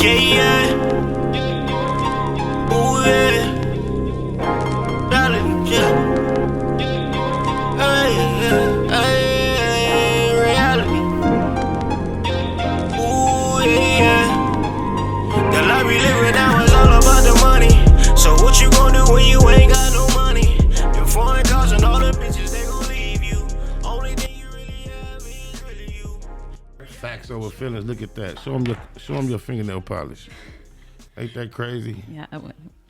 yeah. Ooh, yeah. Darling, yeah. Hey, yeah. Hey, reality. Ooh, yeah. The life we living now is all about the money. So what you gonna do when you ain't got no money? Them foreign cars and all the bitches, they gon' leave you. Only thing you really have is really you. Facts over feelings. Look at that. Show them your fingernail polish. Ain't that crazy? Yeah,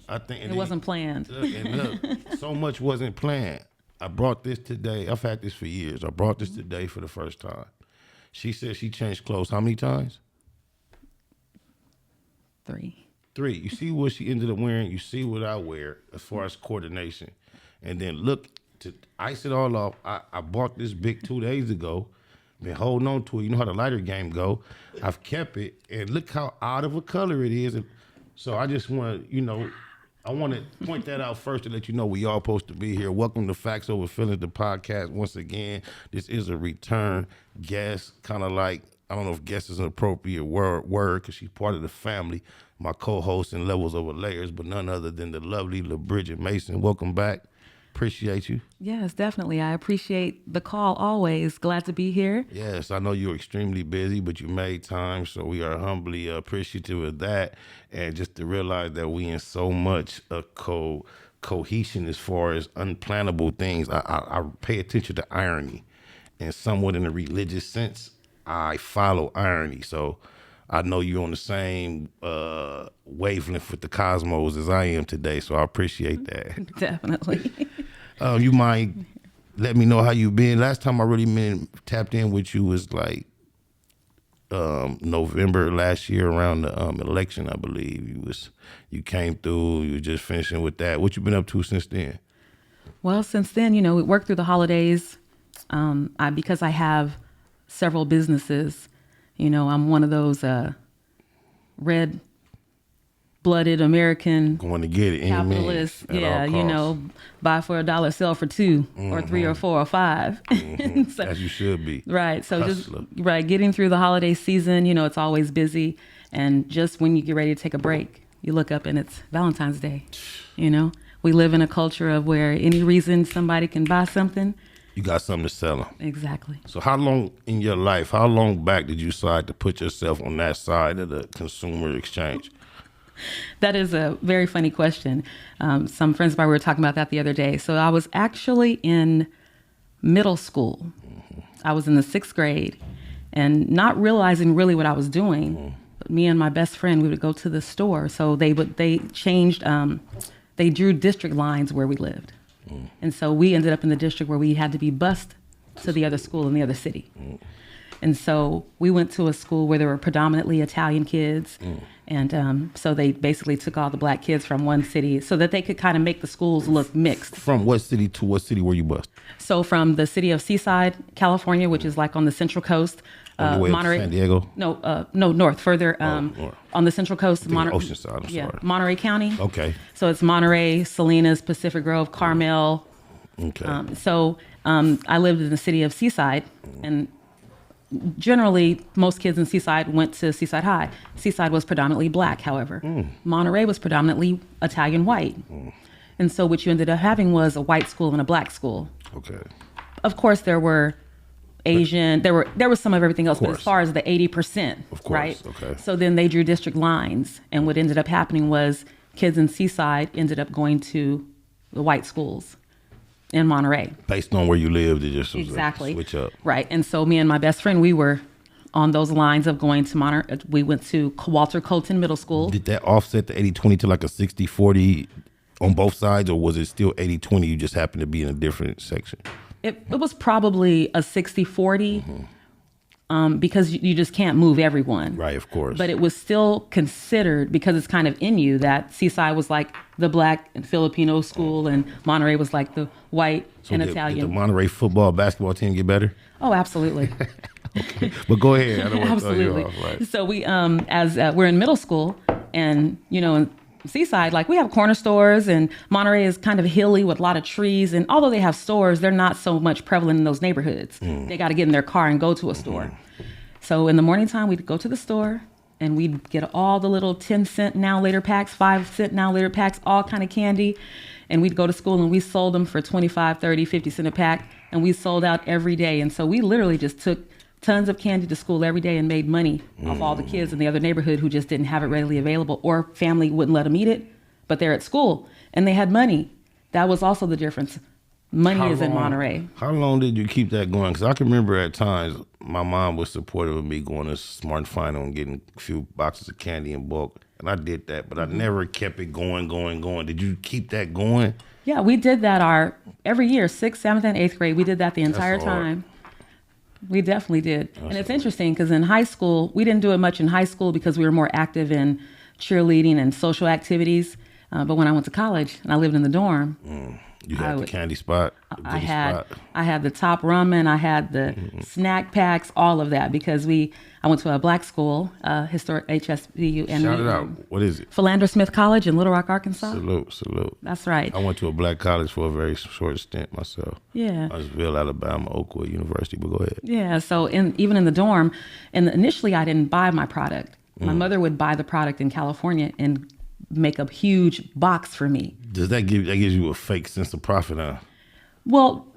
I think it wasn't planned. Look, so much wasn't planned. I brought this today. I've had this for years. I brought this today for the first time. She said she changed clothes how many times? 3. You see what she ended up wearing. You see what I wear as far as coordination. And then look, to ice it all off, I bought this big 2 days ago. Been holding on to it. You know how the lighter game go. I've kept it. And look how out of a color it is. And so I just want to, I want to point that out first to let you know we all supposed to be here. Welcome to Facts Over Feelings, the podcast. Once again, this is a return guest, kind of like, I don't know if guest is an appropriate word because she's part of the family, my co-host in Levels Over Layers, but none other than the lovely LaBridget Mason. Welcome back. Appreciate you. Yes, definitely. I appreciate the call always. Glad to be here. Yes, I know you're extremely busy, but you made time, so we are humbly appreciative of that. And just to realize that we in so much cohesion as far as unplannable things. I pay attention to irony, and somewhat in a religious sense, I follow irony. So I know you're on the same wavelength with the cosmos as I am today, so I appreciate that. Definitely. You mind let me know how you been? Last time I really tapped in with you was like November last year around the election, I believe. You came through, you were just finishing with that. What you been up to since then? Well, since then, we worked through the holidays. Because I have several businesses, I'm one of those red-blooded American going to get it, capitalists. Yeah, buy for $1, sell for $2, or 3 or 4 or 5. So, as you should be. Right. So Hustler. Getting through the holiday season, it's always busy. And just when you get ready to take a break, you look up and it's Valentine's Day. We live in a culture of where any reason somebody can buy something, you got something to sell them. Exactly. So how long in your life, how long back did you decide to put yourself on that side of the consumer exchange? That is a very funny question. Some friends of mine were talking about that the other day. So I was actually in middle school. Mm-hmm. I was in the 6th grade and not realizing really what I was doing. Mm-hmm. But me and my best friend, we would go to the store. So they changed, they drew district lines where we lived. Mm. And so we ended up in the district where we had to be bused to the other school in the other city. Mm. And so we went to a school where there were predominantly Italian kids. Mm. And so they basically took all the black kids from one city so that they could kind of make the schools look mixed. From what city to what city were you bused? So from the city of Seaside, California, which is like on the Central Coast. On the way Monterey, to San Diego? No, north, further north. On the Central Coast. Oceanside, I'm sorry. Monterey County. Okay. So it's Monterey, Salinas, Pacific Grove, Carmel. Okay. I lived in the city of Seaside, and generally most kids in Seaside went to Seaside High. Seaside was predominantly black, however. Monterey was predominantly Italian white. And so what you ended up having was a white school and a black school. Okay. Of course, there were Asian, there was some of everything else, but as far as the 80%, of course, right? Okay. So then they drew district lines, and what ended up happening was kids in Seaside ended up going to the white schools in Monterey. Based on where you lived, it just was exactly a switch up. Right, and so me and my best friend, we were on those lines of going to Monterey. We went to Walter Colton Middle School. Did that offset the 80-20 to like a 60-40 on both sides, or was it still 80-20, you just happened to be in a different section? It was probably a 60-40 because you just can't move everyone. Right, of course. But it was still considered, because it's kind of in you, that Seaside was like the black and Filipino school and Monterey was like the white and Italian. Did the Monterey basketball team get better? Oh, absolutely. Okay, but go ahead. I don't want to throw you off. Right. So we, as we're in middle school and, in Seaside, like we have corner stores, and Monterey is kind of hilly with a lot of trees. And although they have stores, they're not so much prevalent in those neighborhoods. They got to get in their car and go to a store. So in the morning time, we'd go to the store and we'd get all the little 10-cent now later packs, 5-cent now later packs, all kind of candy. And we'd go to school and we sold them for 25, 30, 50 cent a pack. And we sold out every day. And so we literally just took tons of candy to school every day and made money off all the kids in the other neighborhood who just didn't have it readily available, or family wouldn't let them eat it, but they're at school and they had money. That was also the difference. Money is in Monterey. How long did you keep that going? Because I can remember at times my mom was supportive of me going to Smart and Final and getting a few boxes of candy in bulk. And I did that, but I never kept it going. Did you keep that going? Yeah, we did that every year, 6th, 7th, and 8th grade. We did that the entire time. We definitely did. And it's interesting because in high school, we didn't do it much in high school because we were more active in cheerleading and social activities. But when I went to college and I lived in the dorm, you had the candy spot. I had the top ramen. I had the snack packs, all of that, because I went to a black school, historic HSBU. And shout it out. What is it? Philander Smith College in Little Rock, Arkansas. Salute. That's right. I went to a black college for a very short stint myself. Yeah. Huntsville, Alabama, Oakwood University, but go ahead. Yeah, so even in the dorm, and initially I didn't buy my product. My mother would buy the product in California and make a huge box for me. Does that gives you a fake sense of profit, huh? Well,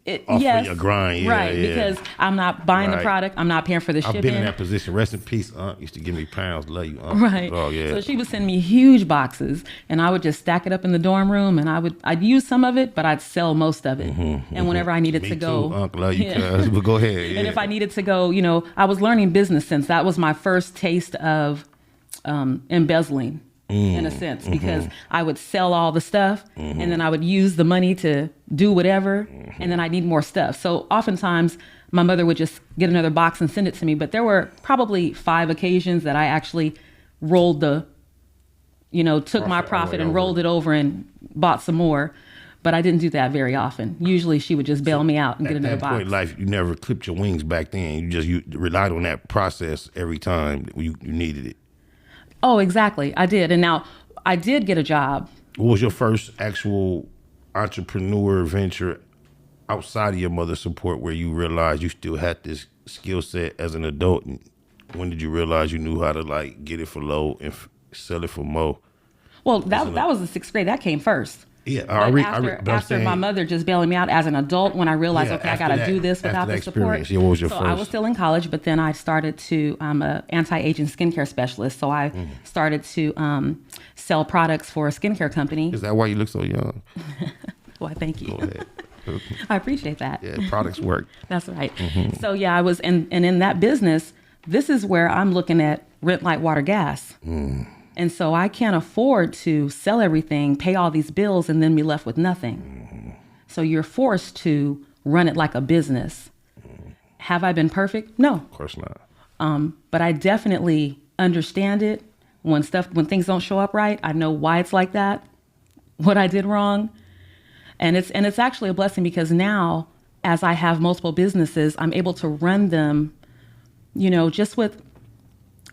yes, of your grind, right? Because I'm not buying the product, I'm not paying for the shipping. I've been in that position. Rest in peace, Aunt used to give me pounds. Love you, Aunt. Right. Oh yeah. So she would send me huge boxes, and I would just stack it up in the dorm room, and I'd use some of it, but I'd sell most of it. And whenever I needed to go, Uncle, love you, cuz. But go ahead. Yeah. And if I needed to go, I was learning business sense. That was my first taste of embezzling. In a sense, because I would sell all the stuff and then I would use the money to do whatever, and then I need more stuff. So oftentimes my mother would just get another box and send it to me. But there were probably 5 occasions that I actually rolled took my profit and rolled it over and bought some more. But I didn't do that very often. Usually she would just bail me out and get another box. At that point in life, you never clipped your wings back then. You relied on that process every time you needed it. Oh, exactly. I did. And now I did get a job. What was your first actual entrepreneur venture outside of your mother's support where you realized you still had this skill set as an adult? And when did you realize you knew how to get it for low and sell it for more? Well, that was the 6th grade. That came first. Yeah, after my mother just bailing me out as an adult, when I realized, I got to do this without the support. Yeah, what was your first? I was still in college, but then I started I'm an anti-aging skincare specialist. So I started to sell products for a skincare company. Is that why you look so young? Why, thank you. Go ahead. I appreciate that. Yeah, products work. That's right. So yeah, I was, and in that business, this is where I'm looking at rent, light, water, gas. And so I can't afford to sell everything, pay all these bills, and then be left with nothing. So you're forced to run it like a business. Have I been perfect? No. Of course not. But I definitely understand it. When things don't show up right, I know why it's like that, what I did wrong. And it's actually a blessing because now, as I have multiple businesses, I'm able to run them, just with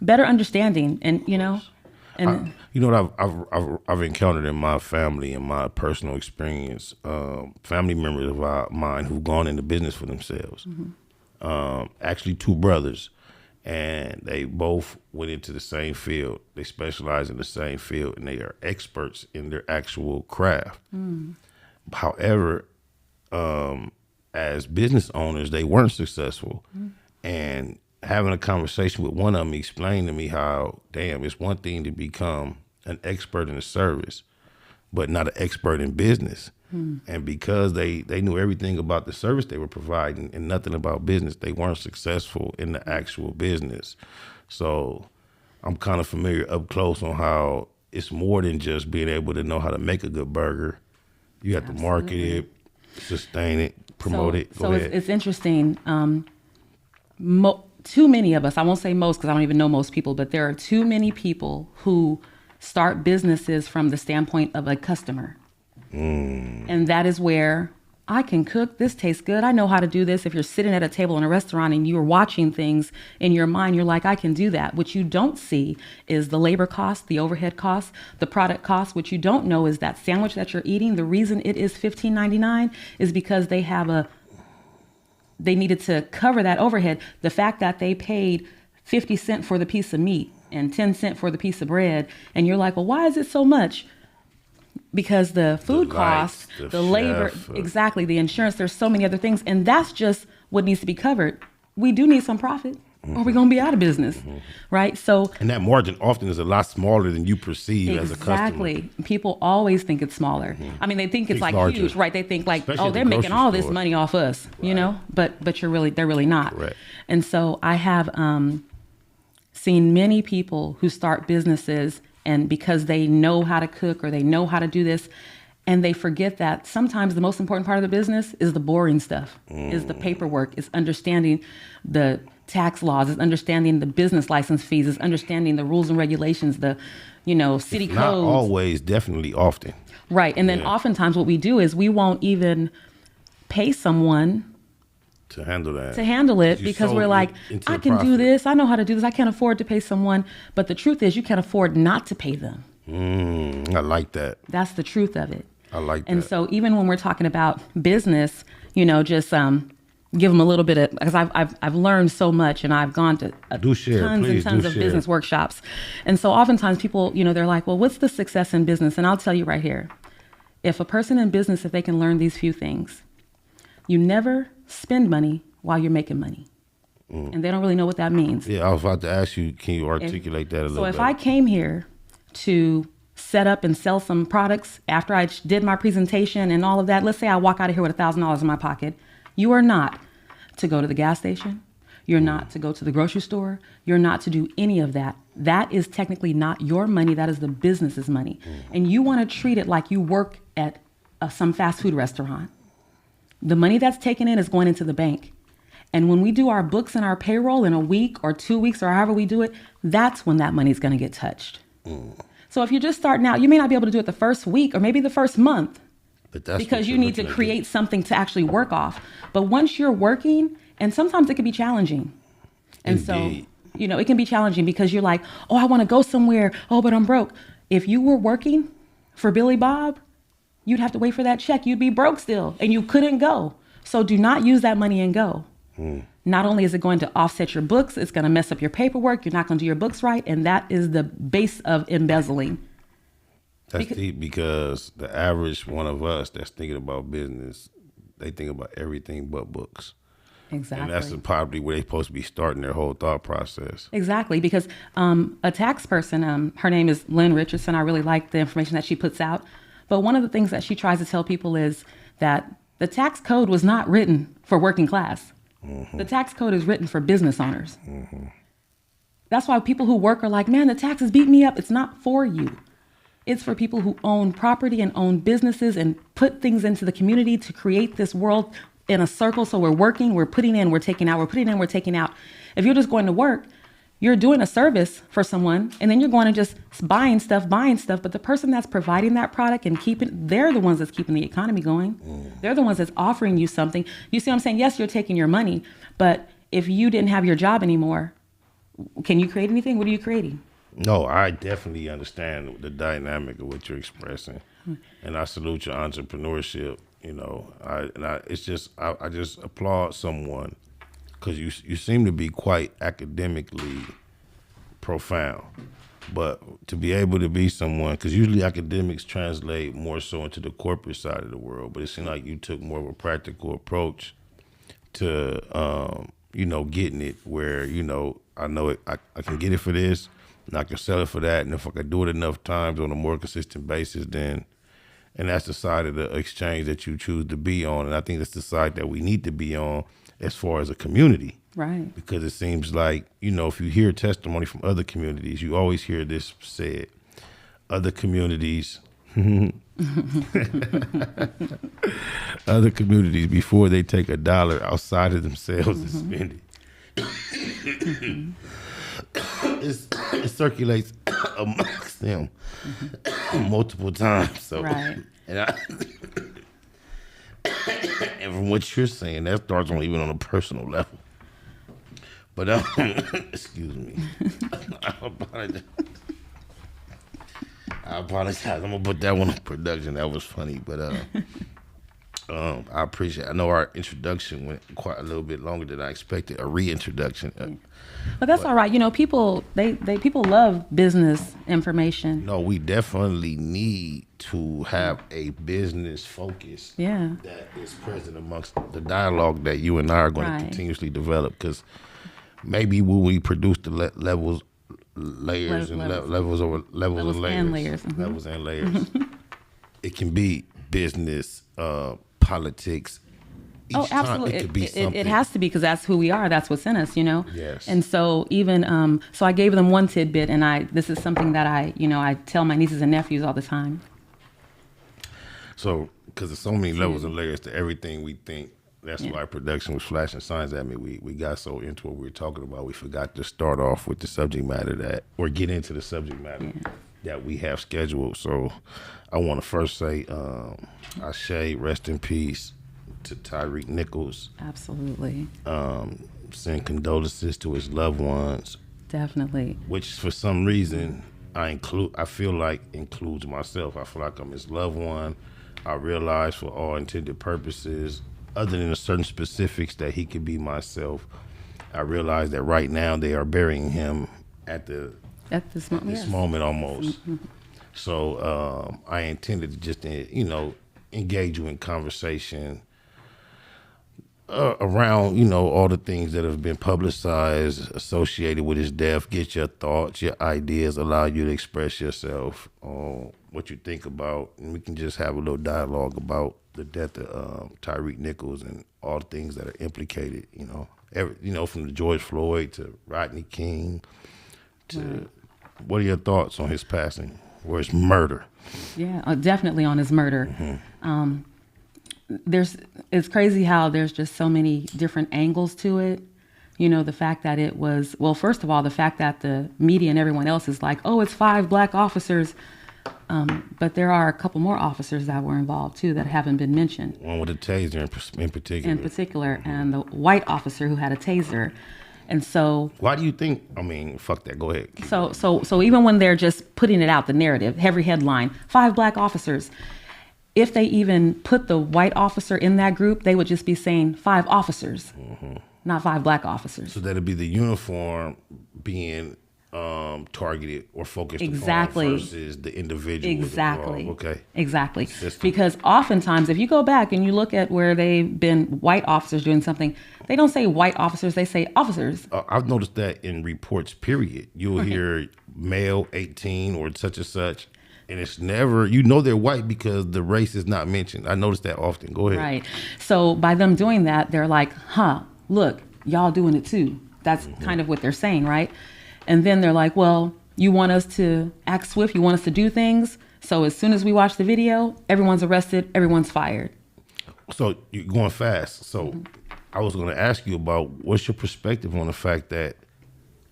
better understanding and. And what I've encountered in my family and my personal experience, family members of mine who've gone into business for themselves. Actually, 2 brothers, and they both went into the same field. They specialize in the same field, and they are experts in their actual craft. However, as business owners, they weren't successful, and having a conversation with one of them explained to me how, it's one thing to become an expert in a service, but not an expert in business. And because they knew everything about the service they were providing and nothing about business, they weren't successful in the actual business. So I'm kind of familiar up close on how it's more than just being able to know how to make a good burger. You have to market it, sustain it, promote it. Go ahead. It's interesting. Too many of us, I won't say most because I don't even know most people, but there are too many people who start businesses from the standpoint of a customer. And that is where I can cook. This tastes good. I know how to do this. If you're sitting at a table in a restaurant and you're watching things in your mind, you're like, I can do that. What you don't see is the labor cost, the overhead cost, the product cost. What you don't know is that sandwich that you're eating, the reason it is $15.99 is because they needed to cover that overhead. The fact that they paid 50 cents for the piece of meat and 10 cents for the piece of bread. And you're like, well, why is it so much? Because the food costs, the labor, exactly, the insurance, there's so many other things. And that's just what needs to be covered. We do need some profit or we're going to be out of business, right? So, and that margin often is a lot smaller than you perceive as a customer. Exactly. People always think it's smaller. I mean, they think it's like larger. huge, right? They think like, Especially oh, they're making all this money off us, Right. you know? But they're really not. Correct. And so I have seen many people who start businesses, and because they know how to cook or they know how to do this, and they forget that sometimes the most important part of the business is the boring stuff, is the paperwork, is understanding the tax laws, is understanding the business license fees, is understanding the rules and regulations, the, city codes. Not always, definitely often. Right. And then oftentimes what we do is we won't even pay someone to handle it because we're like, I can do this. I know how to do this. I can't afford to pay someone. But the truth is you can't afford not to pay them. I like that. That's the truth of it. I like that. And so even when we're talking about business, just give them a little bit of, because I've learned so much, and I've gone to tons and tons of business workshops. And so oftentimes people, they're like, well, what's the success in business? And I'll tell you right here, if a person in business, if they can learn these few things, you never spend money while you're making money. And they don't really know what that means. Yeah, I was about to ask you, can you articulate that a little bit? So if I came here to set up and sell some products after I did my presentation and all of that, let's say I walk out of here with $1,000 in my pocket, you are not to go to the gas station. You're not to go to the grocery store. You're not to do any of that. That is technically not your money. That is the business's money. And you want to treat it like you work at some fast food restaurant. The money that's taken in is going into the bank. And when we do our books and our payroll in a week or 2 weeks or however we do it, that's when that money's going to get touched. So if you're just starting out, you may not be able to do it the first week or maybe the first month, but that's because you need to create something to actually work off. But once you're working, and sometimes it can be challenging. And Indeed. So, it can be challenging because you're like, oh, I want to go somewhere. Oh, but I'm broke. If you were working for Billy Bob, you'd have to wait for that check. You'd be broke still and you couldn't go. So do not use that money and go. Not only is it going to offset your books, it's going to mess up your paperwork. You're not going to do your books right. And that is the base of embezzling. That's deep, because the average one of us that's thinking about business, they think about everything but books. Exactly. And that's probably where they're supposed to be starting their whole thought process. Exactly, because a tax person, her name is Lynn Richardson. I really like the information that she puts out. But one of the things that she tries to tell people is that the tax code was not written for working class. The tax code is written for business owners. That's why people who work are like, man, the taxes beat me up. It's not for you. It's for people who own property and own businesses and put things into the community to create this world in a circle. So we're working, we're putting in, we're taking out, we're putting in, we're taking out. If you're just going to work, you're doing a service for someone, and then you're going to just buying stuff. But the person that's providing that product and they're the ones that's keeping the economy going. They're the ones that's offering you something. You see what I'm saying? Yes, you're taking your money, but if you didn't have your job anymore, can you create anything? What are you creating? No, I definitely understand the dynamic of what you're expressing, and I salute your entrepreneurship. I just applaud someone, because you seem to be quite academically profound, but to be able to be someone, because usually academics translate more so into the corporate side of the world, but it seemed like you took more of a practical approach to getting it where I know it, I can get it for this, and I can sell it for that, and if I could do it enough times on a more consistent basis, then, and that's the side of the exchange that you choose to be on, and I think that's the side that we need to be on as far as a community. Right. Because it seems like, if you hear testimony from other communities, you always hear this said, other communities, before they take $1 outside of themselves and spend it, it circulates amongst them multiple times. So, right. And from what you're saying, that starts even on a personal level. But excuse me, I apologize. I'm gonna put that one on production. That was funny, but I appreciate. I know our introduction went quite a little bit longer than I expected. A reintroduction. But that's all right. You know, people people love business information. No, we definitely need to have a business focus. Yeah. That is present amongst the dialogue that you and I are going to continuously develop. Because maybe when we produce the levels and layers, levels and layers, levels and layers, it can be business, politics. Oh, absolutely. It could be something. It has to be, because that's who we are. That's what's in us, you know? Yes. And so even, so I gave them one tidbit, and this is something that I tell my nieces and nephews all the time. So, because there's so many levels and layers to everything we think. That's why production was flashing signs at me. We got so into what we were talking about, we forgot to start off with the subject matter or get into the subject matter that we have scheduled. So I want to first say, Ashe, rest in peace to Tyreek Nichols. Absolutely. Send condolences to his loved ones. Definitely. Which for some reason I feel like includes myself. I feel like I'm his loved one. I realize for all intended purposes, other than the certain specifics, that he could be myself. I realize that right now they are burying him at this moment almost. Mm-hmm. So I intended to just, engage you in conversation around, all the things that have been publicized associated with his death. Get your thoughts, your ideas, allow you to express yourself on what you think about, and we can just have a little dialogue about the death of Tyreek Nichols and all the things that are implicated. From the George Floyd to Rodney King to what are your thoughts on his passing or his murder? Yeah, definitely on his murder. Mm-hmm. It's crazy how there's just so many different angles to it. The fact that it was, well, first of all, the fact that the media and everyone else is like, oh, it's 5 black officers. But there are a couple more officers that were involved too that haven't been mentioned. One with a taser in particular. And the white officer who had a taser. And so, why do you think? I mean, fuck that. Go ahead. So even when they're just putting it out, the narrative, heavy headline, 5 black officers. If they even put the white officer in that group, they would just be saying 5 officers, not 5 black officers. So that'd be the uniform being targeted or focused upon versus the individual. Exactly. Okay. Exactly. Because oftentimes, if you go back and you look at where they've been white officers doing something, they don't say white officers, they say officers. I've noticed that in reports, period. You'll hear male 18 or such and such. And it's never, they're white because the race is not mentioned. I notice that often. Go ahead. Right. So by them doing that, they're like, look, y'all doing it too. That's kind of what they're saying, right? And then they're like, well, you want us to act swift? You want us to do things? So as soon as we watch the video, everyone's arrested, everyone's fired. So you're going fast. So I was going to ask you about what's your perspective on the fact that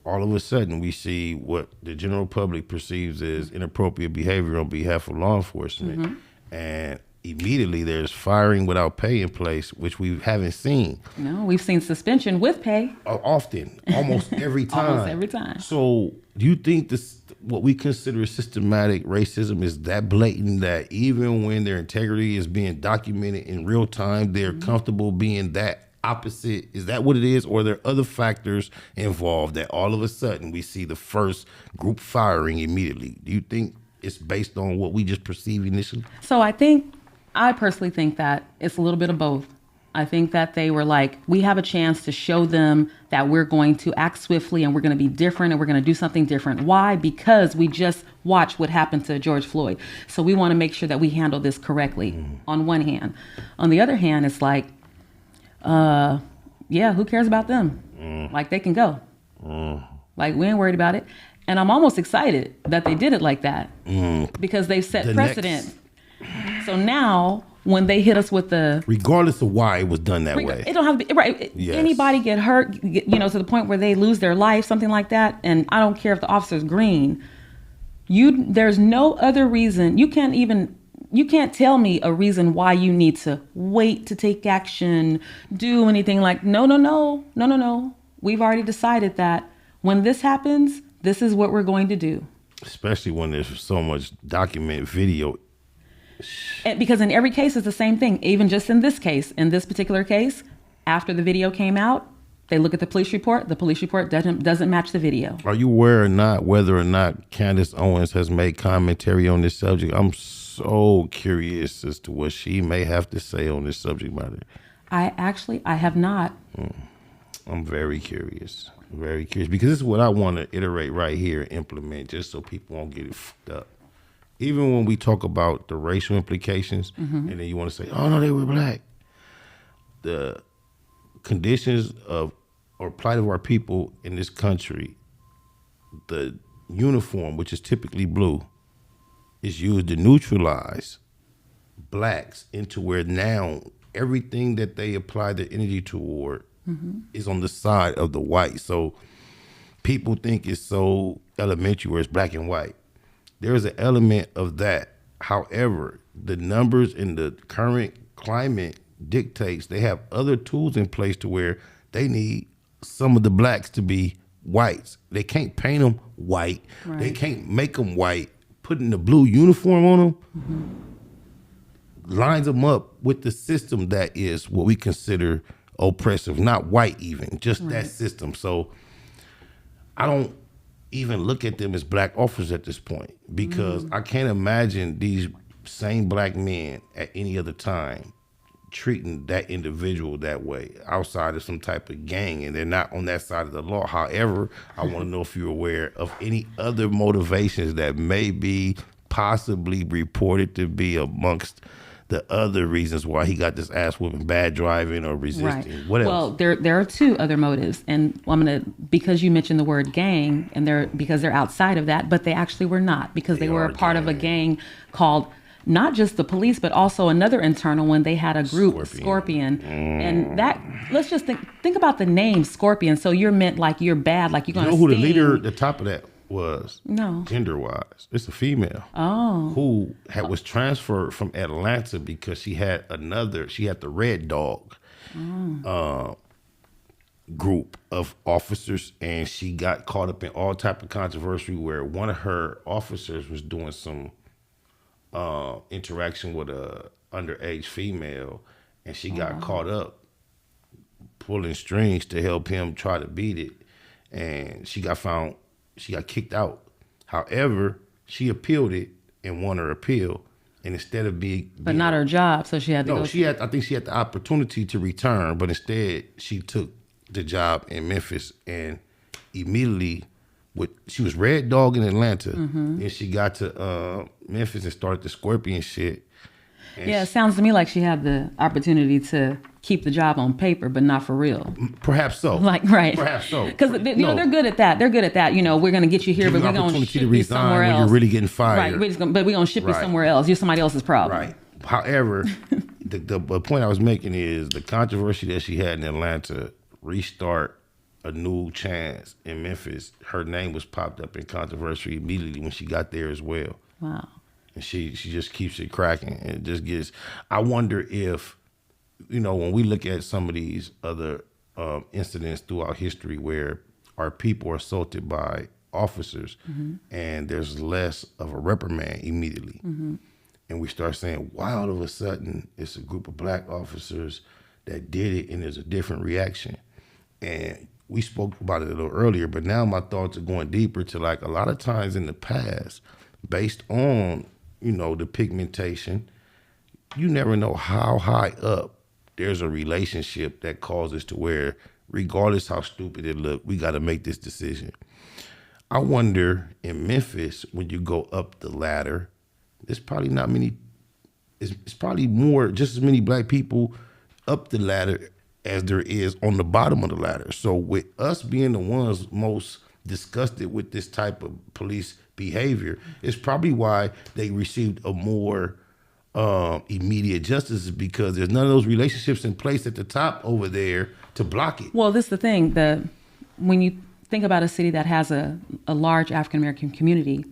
all of a sudden we see what the general public perceives as inappropriate behavior on behalf of law enforcement. And immediately there's firing without pay in place, which we haven't seen. No, we've seen suspension with pay. Often, almost every time. Almost every time. So do you think what we consider systematic racism is that blatant that even when their integrity is being documented in real time, they're comfortable being that opposite? Is that what it is? Or are there other factors involved that all of a sudden we see the first group firing immediately? Do you think it's based on what we just perceive initially? So I personally think that it's a little bit of both. I think that they were like, we have a chance to show them that we're going to act swiftly and we're going to be different and we're going to do something different. Why? Because we just watched what happened to George Floyd. So we want to make sure that we handle this correctly on one hand. On the other hand, it's like, who cares about them? Like, they can go. Like, we ain't worried about it. And I'm almost excited that they did it like that because they've set precedent. So now when they hit us with regardless of why it was done that way, it don't have to be right. Yes. Anybody get hurt, to the point where they lose their life, something like that. And I don't care if the officer's green. There's no other reason. You can't tell me a reason why you need to wait to take action, do anything like, no. We've already decided that when this happens, this is what we're going to do. Especially when there's so much documented video And because in every case, it's the same thing. Even just in this case, in this particular case, after the video came out, they look at the police report. The police report doesn't match the video. Are you aware or not whether or not Candace Owens has made commentary on this subject? I'm so curious as to what she may have to say on this subject matter. I have not. I'm very curious because this is what I want to iterate right here and implement just so people won't get it fucked up. Even when we talk about the racial implications and then you want to say, oh no, they were black. The conditions of or plight of our people in this country, the uniform, which is typically blue, is used to neutralize blacks into where now everything that they apply their energy toward is on the side of the white. So people think it's so elementary where it's black and white. There is an element of that. However, the numbers in the current climate dictates they have other tools in place to where they need some of the blacks to be whites. They can't paint them white. Right. They can't make them white. Putting the blue uniform on them lines them up with the system that is what we consider oppressive, not white even, just that system. So I don't even look at them as black officers at this point because I can't imagine these same black men at any other time treating that individual that way outside of some type of gang, and they're not on that side of the law. However, I want to know if you're aware of any other motivations that may be possibly reported to be amongst the other reasons why he got this ass whooping, bad driving or resisting. Right. What else? Well, there are two other motives, and I'm gonna, because you mentioned the word gang, and because they're outside of that, but they actually were not, because they were a part of a gang called not just the police, but also another internal one. They had a group, Scorpion. And that, let's just think about the name Scorpion. So you're meant like you're bad, like you're going to who the leader at the top of that was? No. Gender-wise. It's a female. Oh. Who was transferred from Atlanta because she had the Red Dog group of officers, and she got caught up in all type of controversy where one of her officers was doing some interaction with a underage female, and she got caught up pulling strings to help him try to beat it, and she got kicked out. However, she appealed it and won her appeal, and instead of but not her job, so she had to go. I think she had the opportunity to return, but instead she took the job in Memphis, and immediately she was Red Dog in Atlanta, and she got to Memphis and started the Scorpion shit. And it sounds to me like she had the opportunity to keep the job on paper, but not for real. Perhaps so. Perhaps so. Because they're good at that. They're good at that. We're going to get you here, but we're going to ship you somewhere else. When you're really getting fired. Right. But we're going to ship you somewhere else. You're somebody else's problem. Right. However, the point I was making is the controversy that she had in Atlanta restart a new chance in Memphis. Her name was popped up in controversy immediately when she got there as well. Wow. And she just keeps it cracking. And it just gets, I wonder if, when we look at some of these other incidents throughout history where our people are assaulted by officers and there's less of a reprimand immediately. And we start saying, wow, all of a sudden it's a group of black officers that did it and there's a different reaction. And we spoke about it a little earlier, but now my thoughts are going deeper to like a lot of times in the past, based on, the pigmentation, you never know how high up there's a relationship that causes to where, regardless how stupid it look, we got to make this decision. I wonder in Memphis, when you go up the ladder, there's probably not many, it's probably just as many black people up the ladder as there is on the bottom of the ladder. So with us being the ones most disgusted with this type of police behavior, it's probably why they received a more immediate justice, because there's none of those relationships in place at the top over there to block it. Well, this is the thing, when you think about a city that has a large African-American community,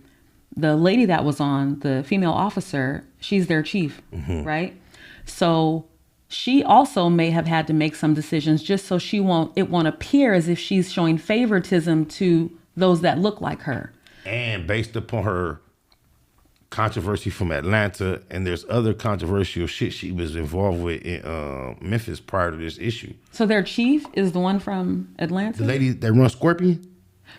the lady that was on, the female officer, she's their chief, right? So she also may have had to make some decisions just so it won't appear as if she's showing favoritism to those that look like her. And based upon her controversy from Atlanta, and there's other controversial shit she was involved with in Memphis prior to this issue. So their chief is the one from Atlanta? The lady that runs Scorpion?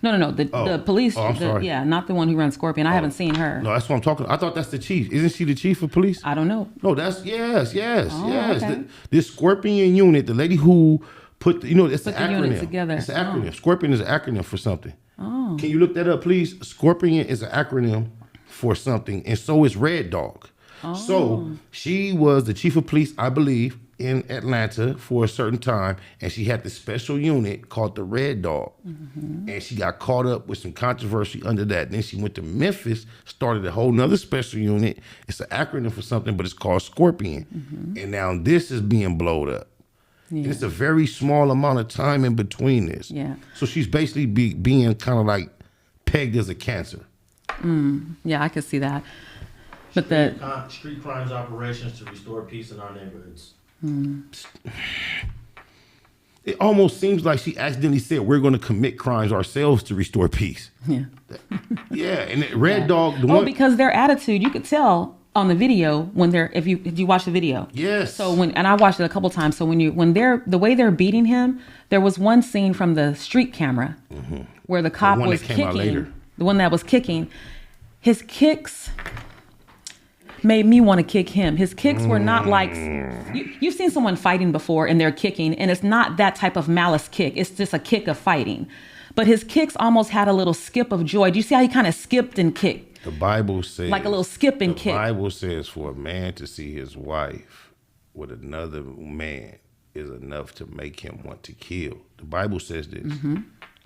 No. The police. Oh, I'm sorry. Yeah, not the one who runs Scorpion. I haven't seen her. No, that's what I'm talking. I thought that's the chief. Isn't she the chief of police? I don't know. No, that's yes. Okay. This Scorpion unit, the lady who put, it's Put an the acronym. unit together. It's an acronym. Scorpion is an acronym for something. Oh. Can you look that up, please? Scorpion is an acronym for something, and so is Red Dog. Oh. So she was the chief of police, I believe, in Atlanta for a certain time, and she had this special unit called the Red Dog, and she got caught up with some controversy under that. Then she went to Memphis, started a whole nother special unit. It's an acronym for something, but it's called Scorpion, and now this is being blowed up. Yeah. And it's a very small amount of time in between this. Yeah. So she's basically being kind of like pegged as a cancer. Yeah, I could see that. But Street crimes operations to restore peace in our neighborhoods. It almost seems like she accidentally said we're going to commit crimes ourselves to restore peace. yeah. Yeah, and Red Dog, the Oh, one. because their attitude, you could tell on the video when they're if you watch the video. Yes. So and I watched it a couple times. So when they're the way they're beating him, there was one scene from the street camera where the cop one was that came out kicking. later. The one that was kicking, his kicks made me want to kick him. His kicks were not like you've seen someone fighting before and they're kicking, and it's not that type of malice kick. It's just a kick of fighting. But his kicks almost had a little skip of joy. Do you see how he kind of skipped and kicked? The Bible says. Like a little skip and kick. The Bible says for a man to see his wife with another man is enough to make him want to kill. The Bible says this.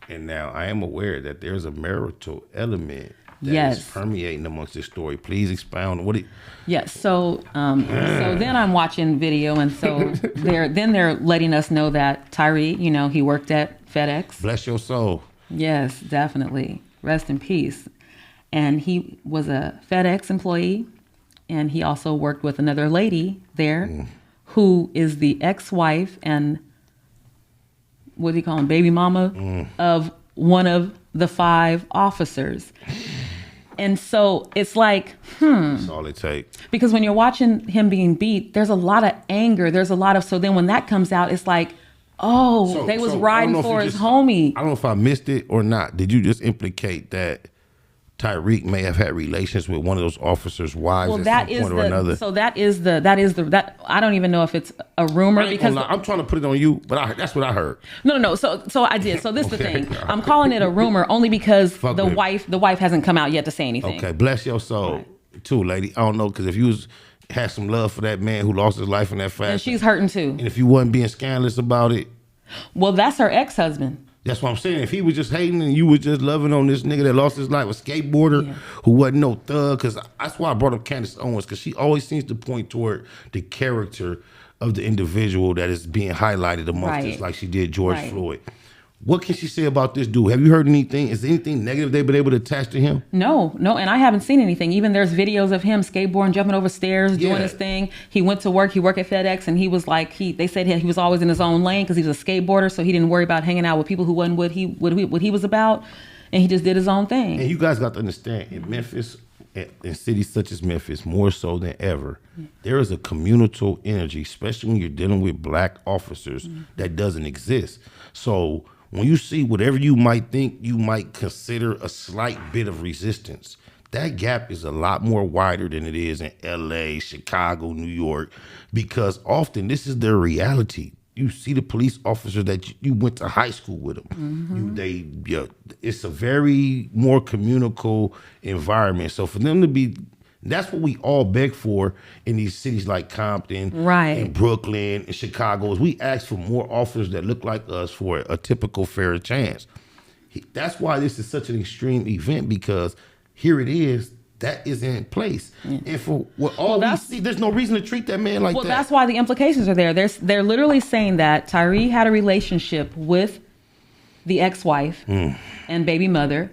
And now I am aware that there's a marital element that is permeating amongst this story. Please expound what it. Yes. So then I'm watching video, and so they're letting us know that Tyree, he worked at FedEx. Bless your soul. Yes, definitely. Rest in peace. And he was a FedEx employee, and he also worked with another lady there, who is the ex-wife and what do you call him, baby mama of one of the 5 officers. And so it's like, That's all it takes. because when you're watching him being beat, there's a lot of anger. There's a lot of, so then when that comes out, it's like, they was riding for his homie. I don't know if I missed it or not. Did you just implicate that Tyreek may have had relations with one of those officers' wives at some point or another? So that is the I don't even know if it's a rumor because I'm trying to put it on you, but that's what I heard. No. So I did. So this is the thing. I'm calling it a rumor only because the wife hasn't come out yet to say anything. Okay, bless your soul, too, lady. I don't know, because if you had some love for that man who lost his life in that fashion, And she's hurting too. and if you wasn't being scandalous about it, Well, that's her ex-husband. that's what I'm saying. If he was just hating and you was just loving on this nigga that lost his life, a skateboarder who wasn't no thug, because that's why I brought up Candace Owens, because she always seems to point toward the character of the individual that is being highlighted amongst us, like she did George Floyd. What can she say about this dude? Have you heard anything? Is there anything negative they've been able to attach to him? No, and I haven't seen anything. Even there's videos of him skateboarding, jumping over stairs, doing his thing. He went to work. He worked at FedEx, and he was like, they said he was always in his own lane because he was a skateboarder, so he didn't worry about hanging out with people who wasn't what he was about, and he just did his own thing. And you guys got to understand, in Memphis, in cities such as Memphis, more so than ever, there is a communal energy, especially when you're dealing with black officers, that doesn't exist. So when you see whatever you might think you might consider a slight bit of resistance, that gap is a lot more wider than it is in LA, Chicago, New York, because often this is their reality. You see the police officer that you went to high school with them. It's a very more communal environment. So for them to be, that's what we all beg for in these cities like Compton, and Brooklyn, and Chicago. Is we ask for more officers that look like us for a typical fair chance. That's why this is such an extreme event, because here it is. That is in place. And for what we see, there's no reason to treat that man like that. Well, that's why the implications are there. They're literally saying that Tyree had a relationship with the ex-wife and baby mother.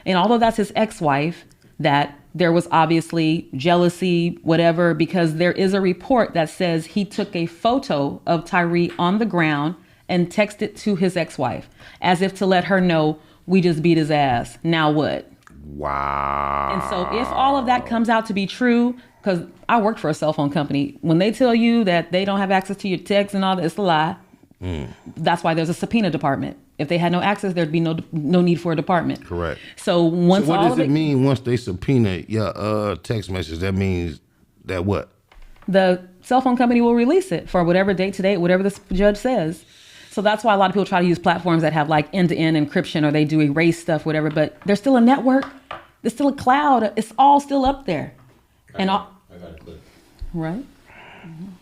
And although that's his ex-wife, that there was obviously jealousy, whatever, because there is a report that says he took a photo of Tyree on the ground and texted to his ex-wife as if to let her know, we just beat his ass. Now what? Wow. And so if all of that comes out to be true, because I worked for a cell phone company, when they tell you that they don't have access to your texts and all that, it's a lie. That's why there's a subpoena department. If they had no access, there'd be no need for a department. Correct. So once So what all does of it mean once they subpoena your text message? That means that what? The cell phone company will release it for whatever date to date, whatever the judge says. So that's why a lot of people try to use platforms that have like end-to-end encryption, or they do erase stuff, whatever. But there's still a network. There's still a cloud. It's all still up there. I got a clip. Right.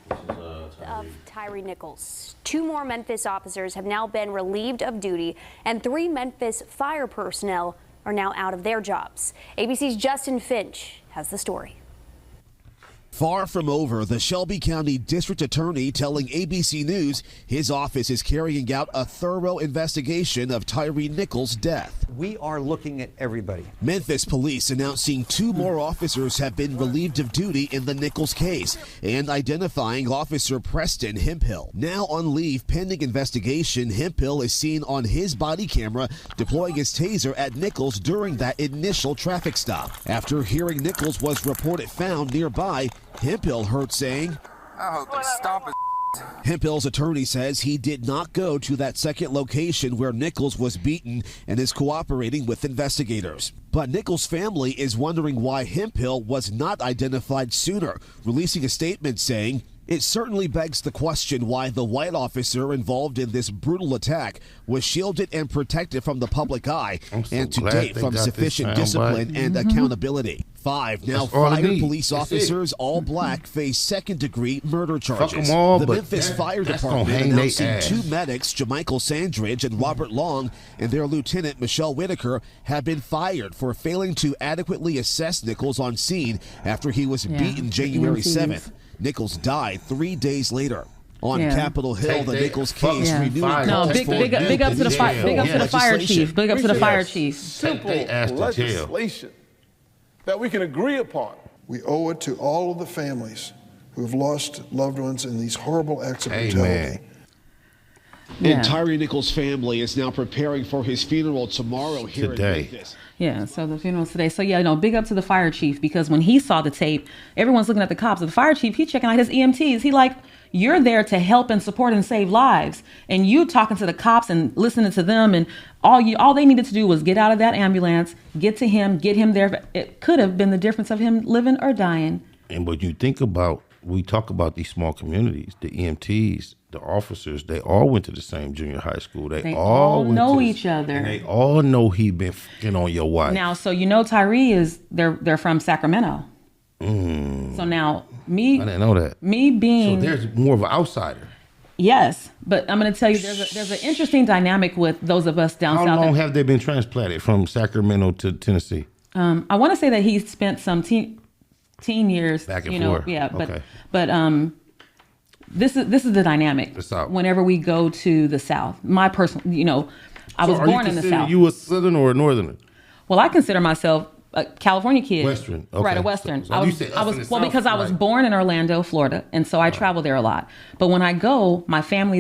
This is, Of Tyree Nichols. 2 more Memphis officers have now been relieved of duty, and 3 Memphis fire personnel are now out of their jobs. ABC's Justin Finch has the story. Far from over, the Shelby County District Attorney telling ABC News his office is carrying out a thorough investigation of Tyree Nichols' death. We are looking at everybody. Memphis police announcing 2 more officers have been relieved of duty in the Nichols case, and identifying Officer Preston Hemphill. Now on leave pending investigation, Hemphill is seen on his body camera deploying his taser at Nichols during that initial traffic stop. After hearing Nichols was reported found nearby, Hemphill heard saying, I hope they stop it. Hemphill's attorney says he did not go to that second location where Nichols was beaten and is cooperating with investigators. But Nichols' family is wondering why Hemphill was not identified sooner, releasing a statement saying, "It certainly begs the question why the white officer involved in this brutal attack was shielded and protected from the public eye, and to date from sufficient discipline and accountability." 5 now fired police officers, all black, face second-degree murder charges. The Memphis Fire Department announcing 2 medics, Jamichael Sandridge and Robert Long, and their lieutenant, Michelle Whitaker, have been fired for failing to adequately assess Nichols on scene after he was beaten January 7th. Nichols died 3 days later. On Capitol Hill, the Nichols case renewing. No, big up to the fire chief. Big up to the fire chief. Simple legislation that we can agree upon. We owe it to all of the families who have lost loved ones in these horrible acts of brutality. And Tyree Nichols' family is now preparing for his funeral tomorrow here in Memphis. Yeah, so the funeral's today. So yeah, big up to the fire chief, because when he saw the tape, everyone's looking at the cops. The fire chief, he's checking out his EMTs. He like, you're there to help and support and save lives, and you talking to the cops and listening to them, and all they needed to do was get out of that ambulance, get to him, get him there. It could have been the difference of him living or dying. And what you think about, we talk about these small communities, the EMTs, the officers, they all went to the same junior high school. They all know each other. And they all know he been fucking on your wife. Now, so Tyree is, they're from Sacramento. So now I didn't know that. Me being, so there's more of an outsider. Yes, but I'm going to tell you, there's an interesting dynamic with those of us down south. How long have they been transplanted from Sacramento to Tennessee? I want to say that he spent some teen years back and forth. Yeah, but this is the dynamic. Whenever we go to the South, my personal, I was born in the South. You a Southern or a Northerner? Well, I consider myself a California kid. Western, okay. Right, a Western. So I was born in Orlando, Florida, and so I travel there a lot. But when I go, my family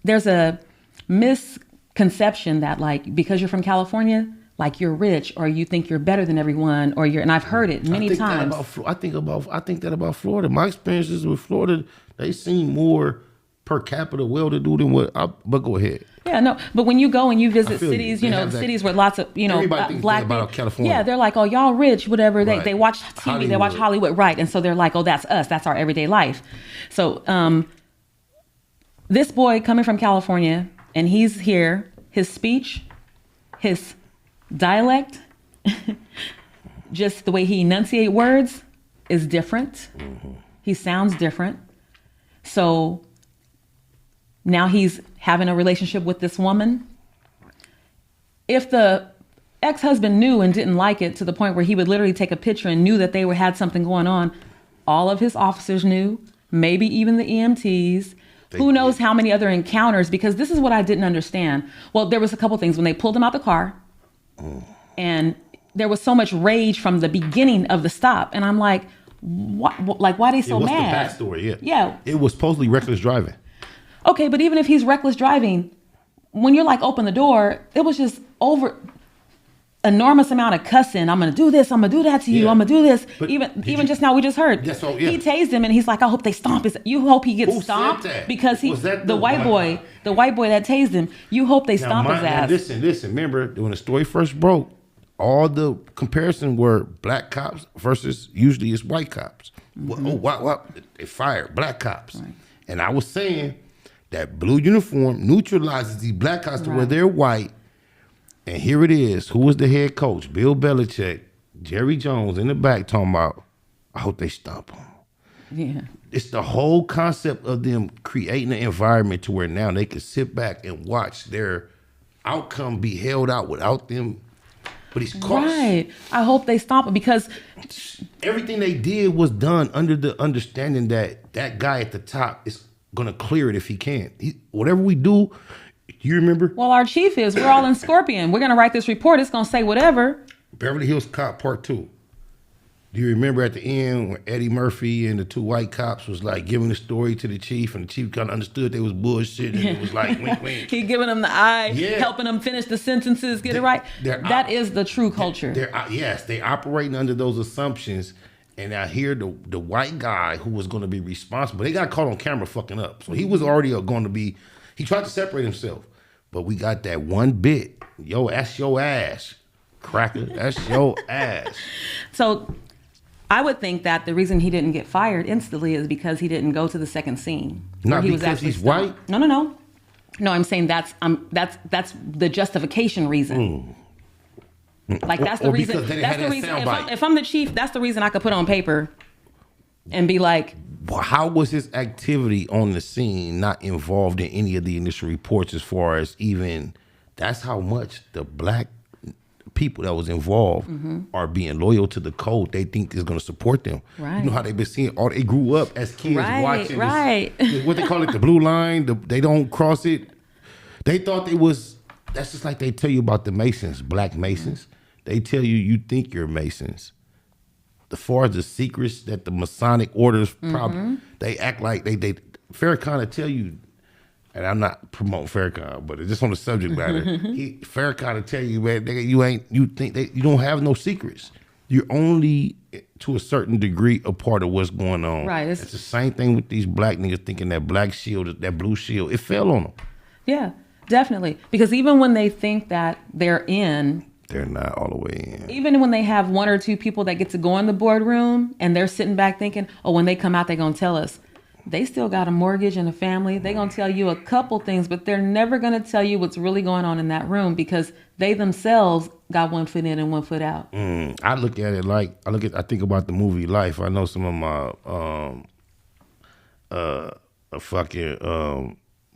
there's a misconception that like because you're from California, like you're rich or you think you're better than everyone, or and I've heard it many times. I think that about Florida. My experiences with Florida, they seem more per capita well-to-do than but go ahead. Yeah, no, but when you go and you visit cities, cities where lots of, black people, California. Yeah, they're like, oh, y'all rich, whatever. They watch TV, Hollywood. They watch Hollywood, right? And so they're like, oh, that's us. That's our everyday life. So this boy coming from California, and he's here, his speech, his dialect, just the way he enunciates words is different. Mm-hmm. He sounds different. So now he's having a relationship with this woman. If the ex-husband knew and didn't like it to the point where he would literally take a picture and knew that they had something going on, all of his officers knew, maybe even the EMTs. Who knows how many other encounters, because this is what I didn't understand. Well, there was a couple things. When they pulled him out the car, and there was so much rage from the beginning of the stop. And I'm like, why are they so mad? What's the backstory? Yeah. It was supposedly reckless driving. Okay, but even if he's reckless driving, when you're like, open the door, it was just over. enormous amount of cussing. I'm gonna do this. I'm gonna do that to you. Yeah. I'm gonna do this. But Even just now, we just heard he tased him, and he's like, "I hope they stomp his." You hope he gets stomped because the white boy that tased him. You hope they stomp his ass. Listen. Remember when the story first broke, all the comparison were black cops versus usually it's white cops. What? They fired black cops, right. And I was saying that blue uniform neutralizes these black cops to where they're white. And here it is. Who was the head coach? Bill Belichick, Jerry Jones in the back talking about, I hope they stomp him. Yeah. It's the whole concept of them creating an environment to where now they can sit back and watch their outcome be held out without them. But he's cost. Right. I hope they stomp him because everything they did was done under the understanding that that guy at the top is going to clear it if he can. Whatever we do, you remember? Well, our chief is. We're all in Scorpion. We're going to write this report. It's going to say whatever. Beverly Hills Cop Part 2. Do you remember at the end when Eddie Murphy and the two white cops was like giving the story to the chief, and the chief kind of understood they was bullshit, and it was like wink, wink. He giving them the eye, helping them finish the sentences, get it right. That is the true culture. Yes, they operating under those assumptions. And I hear the white guy who was going to be responsible, they got caught on camera fucking up. So he was already going to be, he tried to separate himself. But we got that one bit. Yo, that's your ass, cracker. That's your ass. So I would think that the reason he didn't get fired instantly is because he didn't go to the second scene. Not because he's white? No. No, I'm saying that's the justification reason. Like that's the reason. That's the reason. If I'm the chief, that's the reason I could put on paper and be like, how was his activity on the scene not involved in any of the initial reports as far as even, that's how much the black people that was involved are being loyal to the code they think is going to support them. Right. You know how they've been seeing, they grew up as kids watching this, what they call it, the blue line, they don't cross it. They thought it was, that's just like they tell you about the Masons, black Masons. They tell you think you're Masons. As far as the secrets that the Masonic orders probably, they act like they Farrakhan will tell you, and I'm not promoting Farrakhan, but it's just on the subject matter. Farrakhan will tell you, man, you don't have no secrets. You're only to a certain degree a part of what's going on. Right. It's the same thing with these black niggas thinking that black shield, that blue shield, it fell on them. Yeah, definitely. Because even when they think that they're in, they're not all the way in. Even when they have one or two people that get to go in the boardroom and they're sitting back thinking, oh, when they come out, they're going to tell us. They still got a mortgage and a family. They're going to tell you a couple things, but they're never going to tell you what's really going on in that room because they themselves got 1 foot in and 1 foot out. I look at it like, I think about the movie Life. I know some of my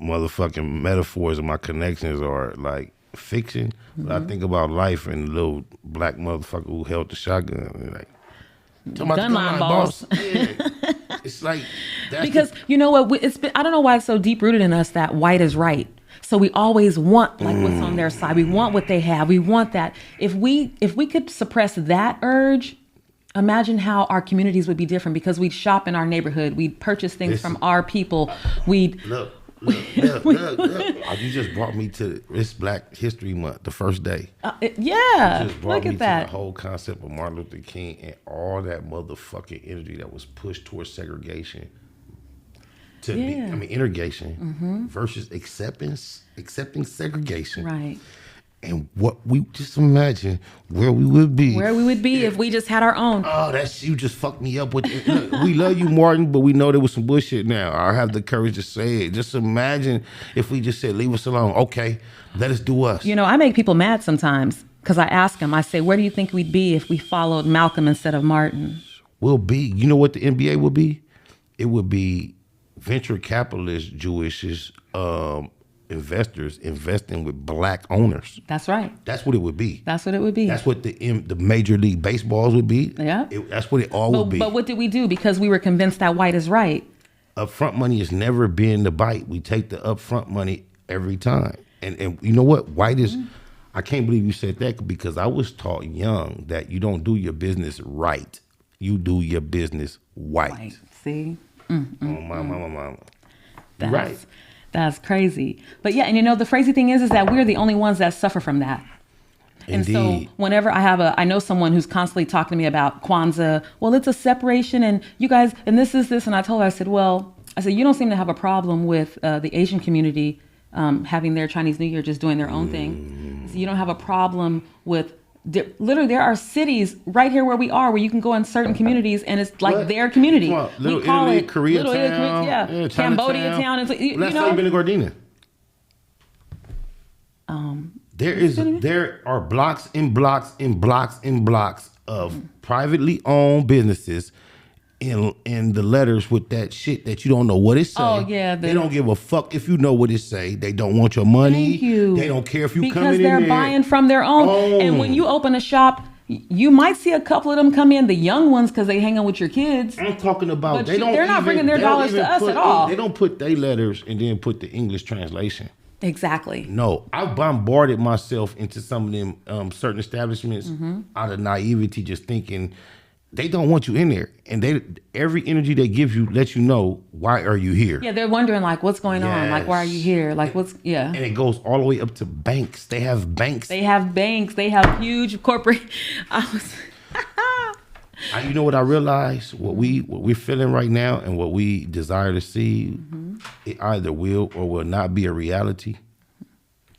motherfucking metaphors and my connections are like fiction, but I think about life and the little black motherfucker who held the shotgun. And like, gunline boss. Yeah. It's like that's because you know what? I don't know why it's so deep rooted in us that white is right. So we always want like what's on their side. We want what they have. We want that. If we could suppress that urge, imagine how our communities would be different because we'd shop in our neighborhood. We'd purchase things from our people. We'd look. You just brought me to it's Black History Month, the first day. Yeah, you just brought look me at that. To the whole concept of Martin Luther King and all that motherfucking energy that was pushed towards segregation. Integration versus accepting segregation. Right. And what we just imagine where we would be. Where we would be if we just had our own. Oh, you just fucked me up with it. Look, we love you, Martin, but we know there was some bullshit now. I have the courage to say it. Just imagine if we just said, leave us alone. Okay, let us do us. You know, I make people mad sometimes because I ask them, I say, where do you think we'd be if we followed Malcolm instead of Martin? We'll be, you know what the NBA would be? It would be venture capitalist Jewish investors investing with black owners. That's right. That's what it would be. That's what it would be. That's what the Major League Baseballs would be. Yeah. That's what it all would be. But what did we do? Because we were convinced that white is right. Upfront money has never been the bite. We take the upfront money every time. And you know what? White is, I can't believe you said that because I was taught young that you don't do your business right. You do your business white. See? Mama. Right. That's crazy. But yeah, and you know, the crazy thing is that we're the only ones that suffer from that. And Indeed. so whenever I know someone who's constantly talking to me about Kwanzaa, well, it's a separation and you guys, and this is this. And I told her, I said, you don't seem to have a problem with the Asian community having their Chinese New Year, just doing their own thing. So you don't have a problem with, literally there are cities right here where we are, where you can go in certain communities and it's like their community. Little we call Italy, it Koreatown, yeah, Cambodia town. And so, you last time know, you've been to Gardena. There are blocks and blocks and blocks and blocks of privately owned businesses in the letters with that shit that you don't know what it say. Oh yeah, they don't give a fuck if you know what it say. They don't want your money. Thank you. They don't care if you because come in there. Because they're buying from their own. And when you open a shop, you might see a couple of them come in, the young ones, because they hang out with your kids. I'm talking about but they're not bringing their dollars to us at all. They don't put their letters and then put the English translation. Exactly. No, I bombarded myself into some of them certain establishments out of naivety, just thinking they don't want you in there, and every energy they give you lets you know why are you here. Yeah, they're wondering like what's going on, like why are you here, like and it goes all the way up to banks. They have banks. They have huge corporate. You know what I realized? What we're feeling right now and what we desire to see, it either will or will not be a reality.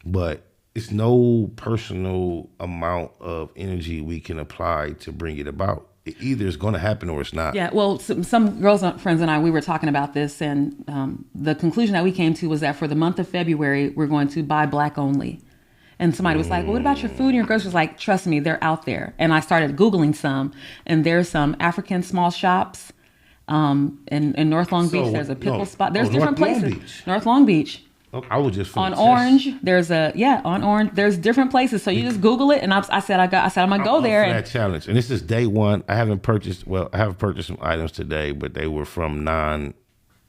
But it's no personal amount of energy we can apply to bring it about. It either is going to happen or it's not. Yeah, well, some girls friends and I, we were talking about this, and the conclusion that we came to was that for the month of February, we're going to buy black only. And somebody was like, well, what about your food and your groceries? Like, trust me, they're out there. And I started Googling some, and there's some African small shops in North Long Beach. There's a pickle spot. There's different places. North Long Beach. I was just on Orange. There's on Orange. There's different places. So you just Google it, and I said I'm gonna go there. And that challenge, and this is day one. I have purchased some items today, but they were from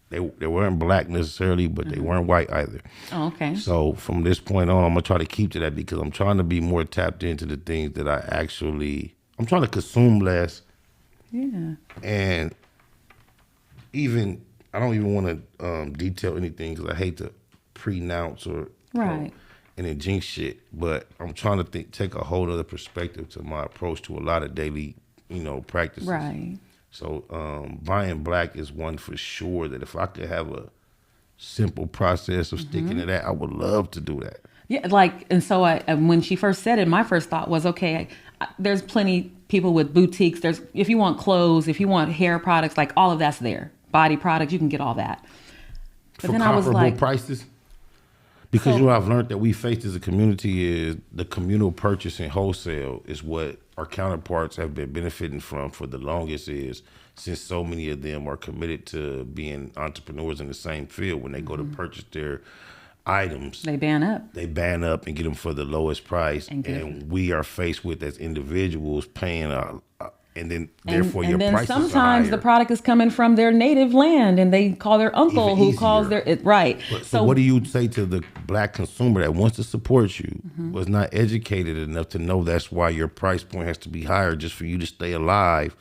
They weren't black necessarily, but they weren't white either. Oh, okay. So from this point on, I'm gonna try to keep to that because I'm trying to be more tapped into the things that I'm trying to consume less. Yeah. And I don't even want to detail anything because I hate to pre-announce or and then jinx shit. But I'm trying to take a whole other perspective to my approach to a lot of daily, practices. Right. So buying black is one for sure that if I could have a simple process of sticking to that, I would love to do that. Yeah, and so when she first said it, my first thought was, okay, there's plenty people with boutiques. If you want clothes, if you want hair products, like all of that's there. Body products, you can get all that. But for then comparable I was like, prices? Because what I've learned that we face as a community is the communal purchase and wholesale is what our counterparts have been benefiting from for the longest since so many of them are committed to being entrepreneurs in the same field. When they go to purchase their items, they ban up and get them for the lowest price. And we are faced with, as individuals, paying and then therefore your prices are higher. And then sometimes the product is coming from their native land and they call their uncle who calls right. So what do you say to the black consumer that wants to support you, was not educated enough to know that's why your price point has to be higher just for you to stay alive?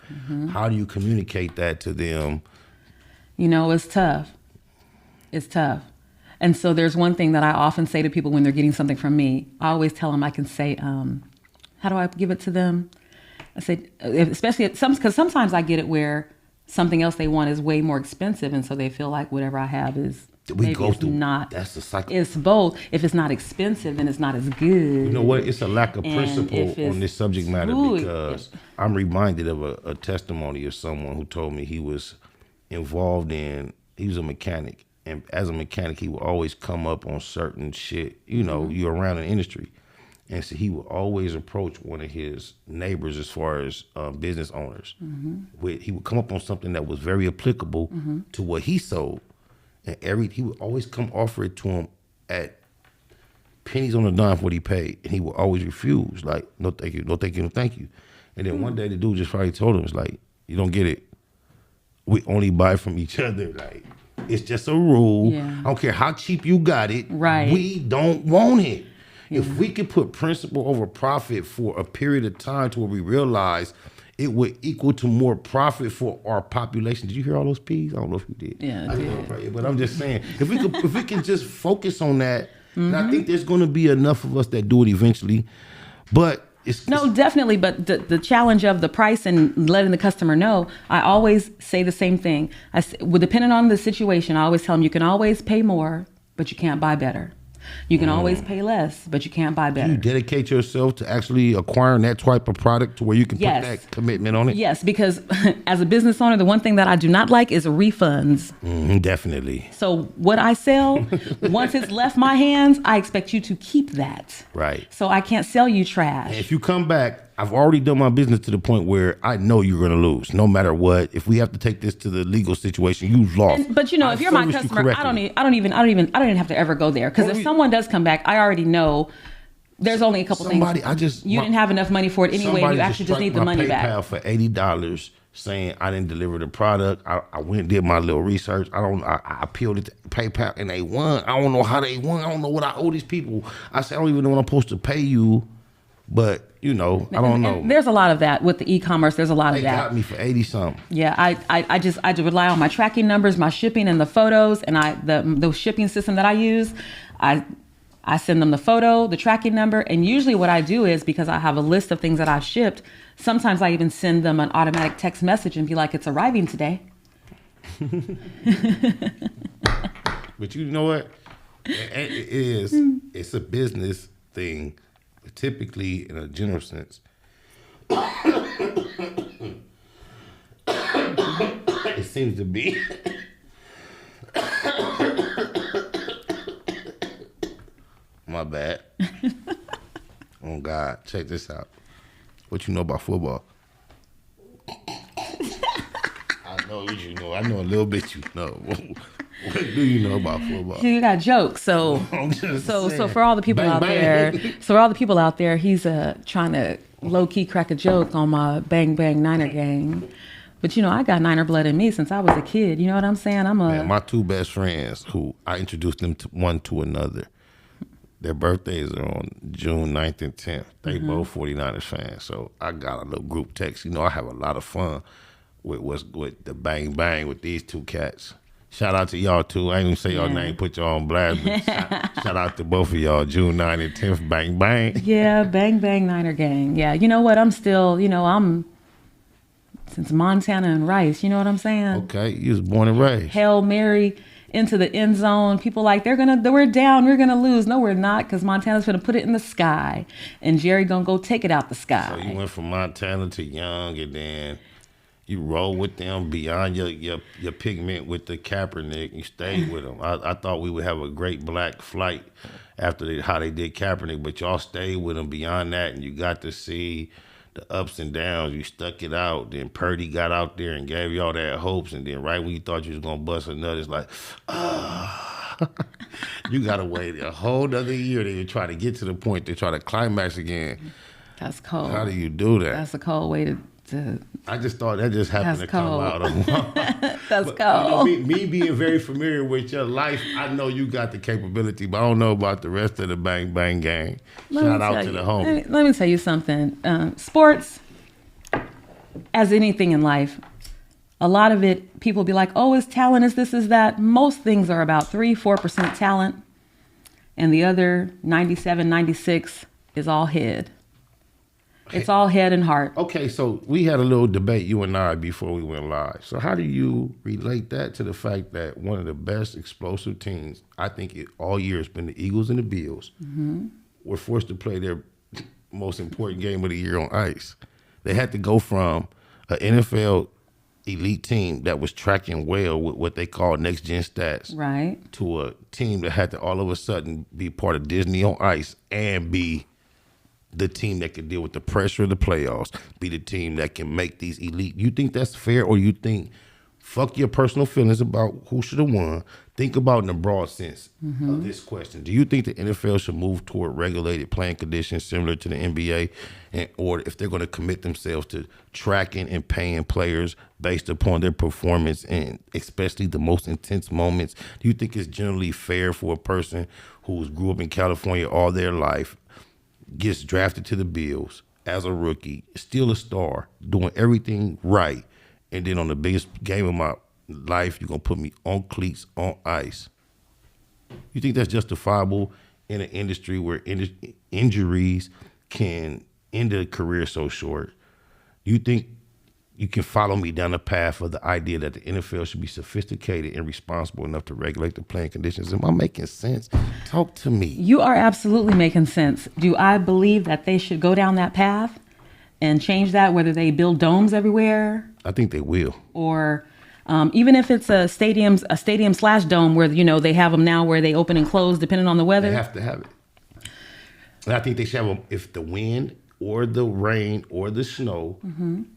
How do you communicate that to them? It's tough. It's tough. And so there's one thing that I often say to people when they're getting something from me. I always tell them, I can say, how do I give it to them? I said, especially because sometimes I get it where something else they want is way more expensive, and so they feel like whatever I have is not. That's the cycle. It's both. If it's not expensive, then it's not as good. You know what? It's a lack of principle on this subject matter because I'm reminded of a testimony of someone who told me he was involved he was a mechanic, and as a mechanic, he would always come up on certain shit. You're around the industry. And so he would always approach one of his neighbors as far as business owners. He would come up on something that was very applicable to what he sold. And he would always come offer it to him at pennies on the dime for what he paid. And he would always refuse, like, no thank you, no thank you, no thank you. And then one day the dude just probably told him, it's like, you don't get it. We only buy from each other. Like, it's just a rule. Yeah. I don't care how cheap you got it. Right. We don't want it. If we could put principle over profit for a period of time to where we realize it would equal to more profit for our population. Did you hear all those P's? I don't know if you did. Yeah, I did. But I'm just saying, if we can just focus on that, and I think there's going to be enough of us that do it eventually. But no, definitely. But the challenge of the price and letting the customer know, I always say the same thing. Depending on the situation, I always tell them you can always pay more, but you can't buy better. You can always pay less, but you can't buy better. You dedicate yourself to actually acquiring that type of product to where you can put that commitment on it? Yes, because as a business owner, the one thing that I do not like is refunds. Definitely. So what I sell, once it's left my hands, I expect you to keep that. Right. So I can't sell you trash. And if you come back, I've already done my business to the point where I know you're going to lose, no matter what. If we have to take this to the legal situation, you've lost. But if you're my customer, I don't even have to ever go there, because if someone does come back, I already know there's only a couple things. You didn't have enough money for it anyway. You actually just need the money back. PayPal for $80 saying I didn't deliver the product. I went and did my little research. I appealed it to PayPal and they won. I don't know how they won. I don't know what I owe these people. I said I don't even know what I'm supposed to pay you. But, I don't know. And there's a lot of that with the e-commerce. There's a lot of that. They got me for 80-something. Yeah, I just rely on my tracking numbers, my shipping, and the photos, and the shipping system that I use. I send them the photo, the tracking number, and usually what I do is, because I have a list of things that I've shipped, sometimes I even send them an automatic text message and be like, it's arriving today. But you know what? It's a business thing. Typically, in a general sense, it seems to be. My bad. Oh God, check this out. What you know about football? I know what you know. I know a little bit. You know. What do you know about football? You got jokes, so for all the people out there, he's trying to low key crack a joke on my Bang Bang Niner gang. But I got Niner blood in me since I was a kid. You know what I'm saying? My two best friends, who I introduced them one to another, their birthdays are on June 9th and 10th. They both 49ers fans, so I got a little group text. I have a lot of fun with the Bang Bang with these two cats. Shout out to y'all too. I ain't even say y'all name, put y'all on blast, but shout out to both of y'all. June 9th and 10th, Bang Bang. Yeah, Bang Bang Niner gang. Yeah, you know what? I'm still, I'm since Montana and Rice. You know what I'm saying? Okay, you was born and raised. Hail Mary into the end zone. People like, we're down, we're gonna lose. No, we're not, because Montana's gonna put it in the sky, and Jerry gonna go take it out the sky. So you went from Montana to Young, and then you roll with them beyond your pigment with the Kaepernick. You stayed with them. I thought we would have a great black flight after how they did Kaepernick, but y'all stayed with them beyond that, and you got to see the ups and downs. You stuck it out. Then Purdy got out there and gave y'all that hopes, and then right when you thought you was gonna bust a nut, it's like, you gotta wait a whole nother year to try to get to the point to try to climax again. That's cold. How do you do that? That's a cold way to I just thought that just happened to come out of That's cold. Me being very familiar with your life, I know you got the capability, but I don't know about the rest of the Bang Bang gang. Shout out to the homie. Let me tell you something. Sports, as anything in life, a lot of it, people be like, oh, it's talent, is this, is that. Most things are about 3-4% talent, and the other 97, 96 is all head. It's all head and heart. Okay, so we had a little debate, you and I, before we went live. So how do you relate that to the fact that one of the best explosive teams, I think all year, has been the Eagles and the Bills, were forced to play their most important game of the year on ice? They had to go from an NFL elite team that was tracking well with what they call next-gen stats, right, to a team that had to all of a sudden be part of Disney on ice and be the team that can deal with the pressure of the playoffs, be the team that can make these elite. You think that's fair, or you think, fuck your personal feelings about who should have won? Think about in the broad sense of this question. Do you think the NFL should move toward regulated playing conditions similar to the NBA, or if they're going to commit themselves to tracking and paying players based upon their performance, and especially the most intense moments? Do you think it's generally fair for a person who's grew up in California all their life, gets drafted to the Bills as a rookie, still a star, doing everything right, and then on the biggest game of my life, you're going to put me on cleats, on ice? You think that's justifiable in an industry where injuries can end a career so short, you think you can follow me down the path of the idea that the NFL should be sophisticated and responsible enough to regulate the playing conditions? Am I making sense? Talk to me. You are absolutely making sense. Do I believe that they should go down that path and change that, whether they build domes everywhere? I think they will. Or even if it's a stadium / dome where, they have them now where they open and close depending on the weather. They have to have it. And I think they should have them if the wind or the rain or the snow,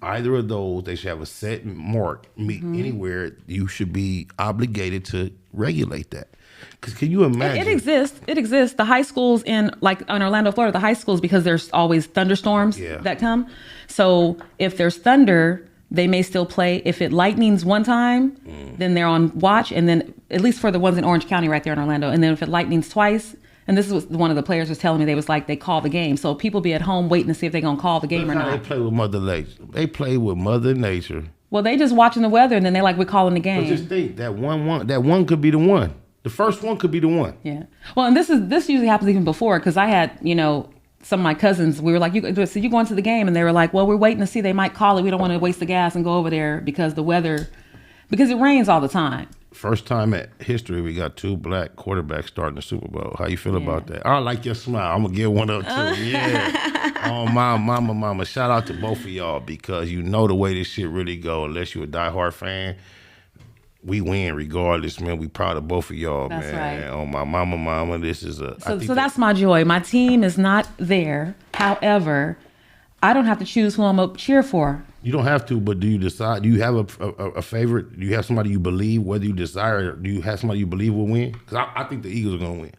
either of those, they should have a set mark. Anywhere, you should be obligated to regulate that. Because can you imagine? It exists. It exists. The high schools in Orlando, Florida, the high schools, because there's always thunderstorms that come. So if there's thunder, they may still play. If it lightnings one time, then they're on watch. And then, at least for the ones in Orange County right there in Orlando. And then if it lightnings twice, and this is what one of the players was telling me, they call the game. So people be at home waiting to see if they're going to call the game or not. They play with Mother Nature. They play with Mother Nature. Well, they just watching the weather, and then they're like, we're calling the game. But just think, that one could be the one. The first one could be the one. Yeah. Well, and this usually happens even before, because I had, some of my cousins, we were like, so you going to the game? And they were like, well, we're waiting to see. They might call it. We don't want to waste the gas and go over there because it rains all the time. First time in history we got 2 black quarterbacks starting the Super Bowl. How you feel about that? I like your smile. I'm going to give one up too. Yeah. Oh, my mama. Shout out to both of y'all, because you know the way this shit really go. Unless you're a diehard fan, we win regardless, man. We proud of both of y'all, that's man. Right. Oh, my mama. This is a... So that's my joy. My team is not there. However, I don't have to choose who I'm going to cheer for. You don't have to, but do you decide? Do you have a favorite? Do you have somebody you believe, whether you desire, do you have somebody you believe will win? Because I think the Eagles are going to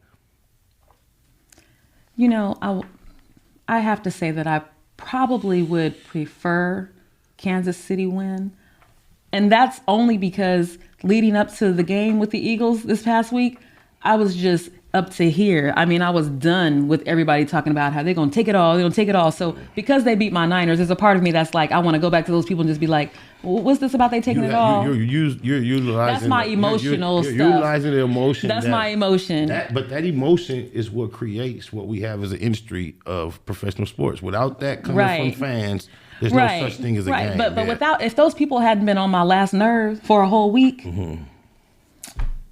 win. I have to say that I probably would prefer Kansas City win. And that's only because leading up to the game with the Eagles this past week, I was just up to here. I mean, I was done with everybody talking about how they're going to take it all. They're going to take it all. So because they beat my Niners, there's a part of me that's like, I want to go back to those people and just be like, well, what's this about they taking it all? You're utilizing. That's my emotional stuff. You're utilizing the emotion. That's my emotion. But that emotion is what creates what we have as an industry of professional sports. Without that coming from fans, there's no such thing as a game. But if those people hadn't been on my last nerve for a whole week,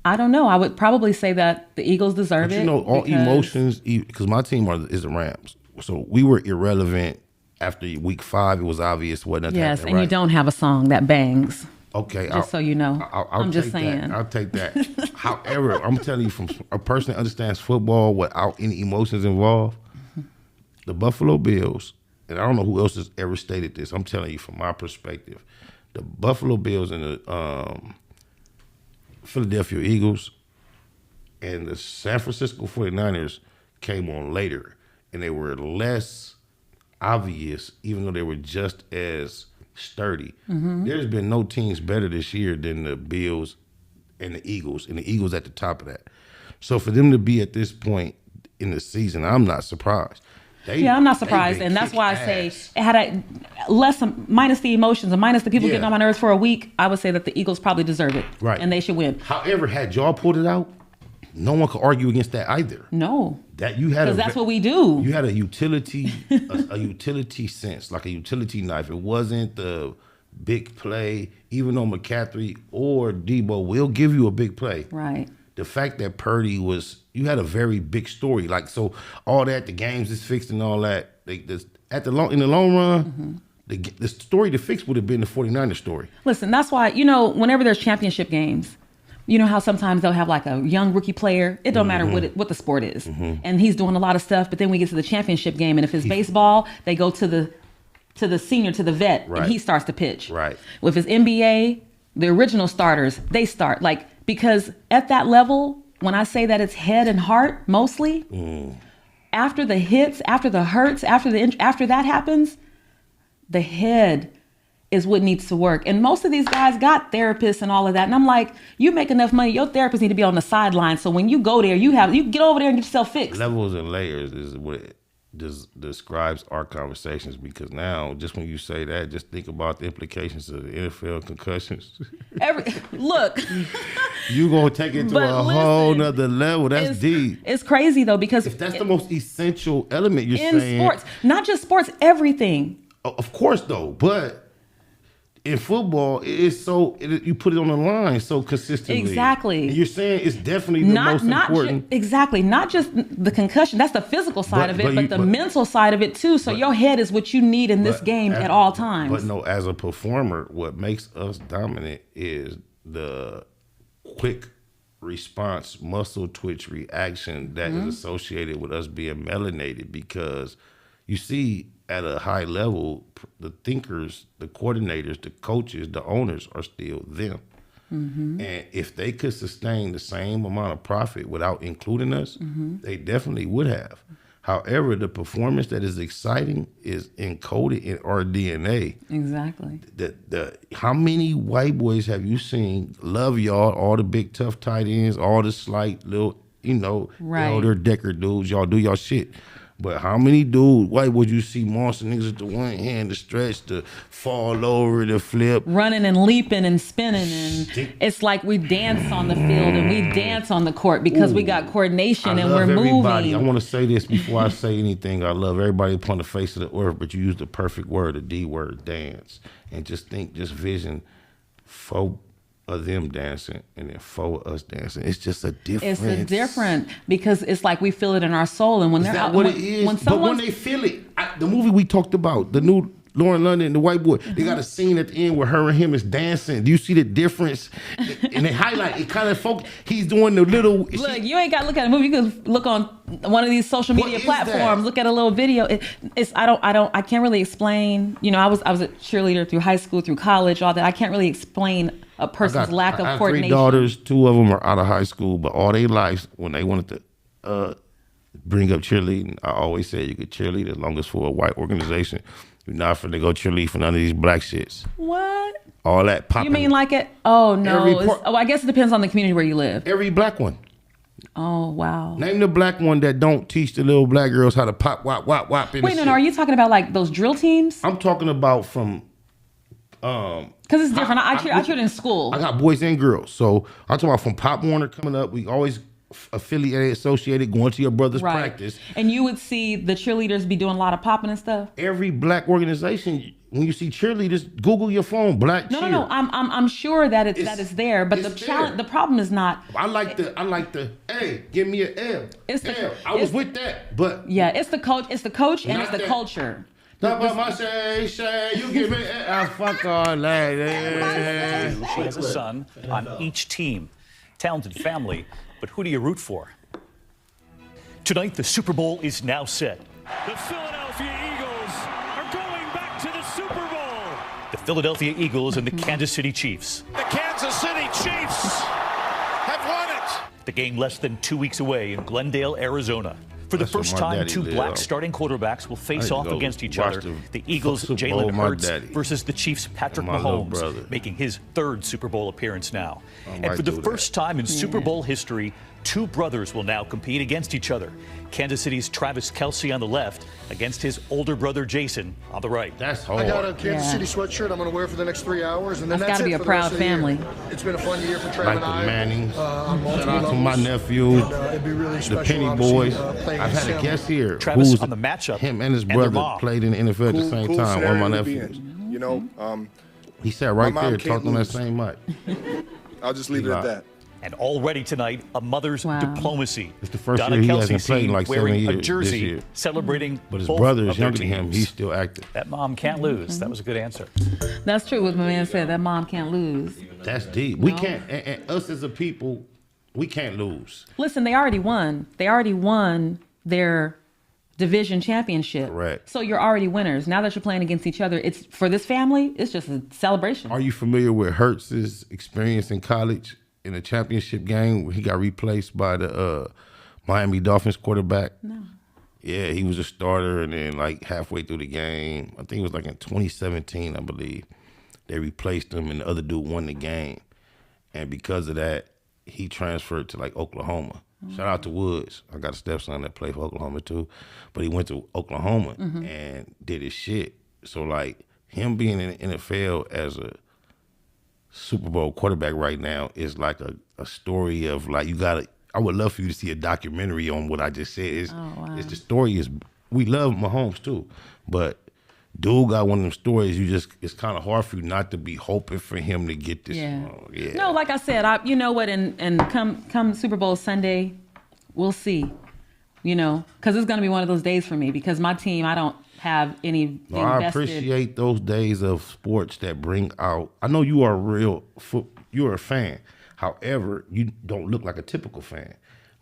I don't know. I would probably say that the Eagles deserve it. All emotions, because my team is the Rams. So we were irrelevant after week 5. It was obvious what nothing happened. Yes, and you don't have a song that bangs. Okay. Just so you know. I'm just saying. I'll take that. However, I'm telling you, from a person that understands football without any emotions involved, the Buffalo Bills, and I don't know who else has ever stated this, I'm telling you from my perspective, the Buffalo Bills and the Philadelphia Eagles and the San Francisco 49ers came on later, and they were less obvious, even though they were just as sturdy. There's been no teams better this year than the Bills and the Eagles at the top of that. So for them to be at this point in the season, I'm not surprised. I'm not surprised, and that's why I say it had minus the emotions and minus the people getting on my nerves for a week. I would say that the Eagles probably deserve it, right? And they should win. However, had y'all pulled it out, no one could argue against that either. No, because that's what we do. You had a utility, a utility sense, like a utility knife. It wasn't the big play, even though McCaffrey or Debo will give you a big play, right? The fact that Purdy you had a very big story. Like, so all that, the games is fixed and all that, in the long run, the story to fix would have been the 49ers story. Listen, that's why, whenever there's championship games, you know how sometimes they'll have like a young rookie player. It don't matter what the sport is. And he's doing a lot of stuff, but then we get to the championship game, and if it's baseball, they go to the senior, to the vet, and he starts to pitch. Right. If it's NBA, the original starters, they start. Because at that level, when I say that it's head and heart mostly, after the hits, after the hurts, after that happens, the head is what needs to work. And most of these guys got therapists and all of that. And I'm like, you make enough money, your therapists need to be on the sideline. So when you go there, you get over there and get yourself fixed. Levels and layers is what describes our conversations, because now, just when you say that, just think about the implications of the NFL concussions. Look. You gonna take it to a whole nother level. That's deep. It's crazy though, because if that's the most essential element you're in saying. Sports, not just sports, everything. Of course though, but in football, it's so you put it on the line so consistently. Exactly. And you're saying it's definitely the most important. Exactly. Not just the concussion. That's the physical side of it, but the mental side of it too. So your head is what you need in this game at all times. But no, as a performer, what makes us dominant is the quick response, muscle twitch reaction that is associated with us being melanated, because you see at a high level, the thinkers, the coordinators, the coaches, the owners are still them. And if they could sustain the same amount of profit without including us, they definitely would have. However, the performance that is exciting is encoded in our DNA. Exactly. How many white boys have you seen love y'all, all the big tough tight ends, all the slight little, they're Decker dudes, y'all do y'all shit. But how many white boys you see monster niggas with the one hand to stretch, to fall over, to flip, running and leaping and spinning, and it's like we dance on the field and we dance on the court because we got coordination and we're moving. I want to say this before I say anything. I love everybody upon the face of the earth, but you use the perfect word, the D word, dance, and just vision folk of them dancing and then four of us dancing. It's just a difference. It's a different, because it's like we feel it in our soul, and when they're out, what it is? But when they feel it, the movie we talked about, the new Lauren London, the white boy, they got a scene at the end where her and him is dancing. Do you see the difference? And they highlight it, kind of he's doing the little. Look, you ain't got to look at a movie. You can look on one of these social media platforms. Look at a little video. I can't really explain. I was a cheerleader through high school, through college, all that. I can't really explain a person's lack of coordination. 3 daughters, 2 of them are out of high school, but all their lives, when they wanted to bring up cheerleading, I always said you could cheerlead as long as for a white organization. You're not finna go cheerlead for none of these black shits. What? All that popping. You mean like it? Oh, no. I guess it depends on the community where you live. Every black one. Oh, wow. Name the black one that don't teach the little black girls how to pop, wop, wop, wop. Wait, no, are you talking about like those drill teams? I'm talking about from... Because it's different. I cheered in school. I got boys and girls. So I'm talking about from Pop Warner coming up. We always associated, going to your brother's practice. And you would see the cheerleaders be doing a lot of popping and stuff. Every black organization, when you see cheerleaders, Google your phone, black cheer. No. I'm sure that that is there, but the problem is not. I like the hey, give me an L. I was with that, but yeah, it's the coach, and it's the culture. Not about my say, you give me fuck all that. She has a son on each team. Talented family, but who do you root for? Tonight, the Super Bowl is now set. The Philadelphia Eagles are going back to the Super Bowl. The Philadelphia Eagles and the Kansas City Chiefs. The Kansas City Chiefs have won it. The game less than 2 weeks away in Glendale, Arizona. For the first time, 2 black starting quarterbacks will face off against each other. The Eagles' Jalen Hurts versus the Chiefs' Patrick Mahomes, making his 3rd Super Bowl appearance now. And for the first time in Super Bowl history, 2 brothers will now compete against each other. Kansas City's Travis Kelce on the left against his older brother Jason on the right. That's hard. I got a Kansas City sweatshirt I'm going to wear for the next 3 hours, and then that's got to be a proud family. It's been a fun year for Trav like and I. The Mannings, shout out to my nephew, it'd be really special, the Penny Boys. I've had a guest here. Travis who's on the matchup. Him and his brother played in the NFL at the same time. One of my nephews. He sat right there talking on that same mic. I'll just leave it at that. And already tonight, a mother's diplomacy. It's the first Donna year he Kelce hasn't played in like 7 years. a jersey this year. Celebrating but his both brother is of their younger than him. teams. He's still active. That mom can't lose. That was a good answer. That's true. What my man said. That mom can't lose. That's deep. We can't. And us as a people, we can't lose. Listen, they already won. They already won their division championship. Correct. So you're already winners. Now that you're playing against each other, it's for this family. It's just a celebration. Are you familiar with Hurts's experience in college? In a championship game where he got replaced by the Miami Dolphins quarterback. No. Yeah, he was a starter, and then like halfway through the game, I think it was like in 2017, I believe, they replaced him and the other dude won the game. And because of that, he transferred to like Oklahoma. Shout out to Woods. I got a stepson that played for Oklahoma too, but he went to Oklahoma and did his shit. So like him being in the NFL as a Super Bowl quarterback right now is like a story of like I would love for you to see a documentary on what I just said. It's the story is we love Mahomes too, but dude got one of them stories. It's kind of hard for you not to be hoping for him to get this. Yeah. No, like I said, you know what? And come Super Bowl Sunday, we'll see. You know, because it's going to be one of those days for me because my team, I don't have any. No, I appreciate those days of sports that bring out. I know you are you're a fan. However, you don't look like a typical fan.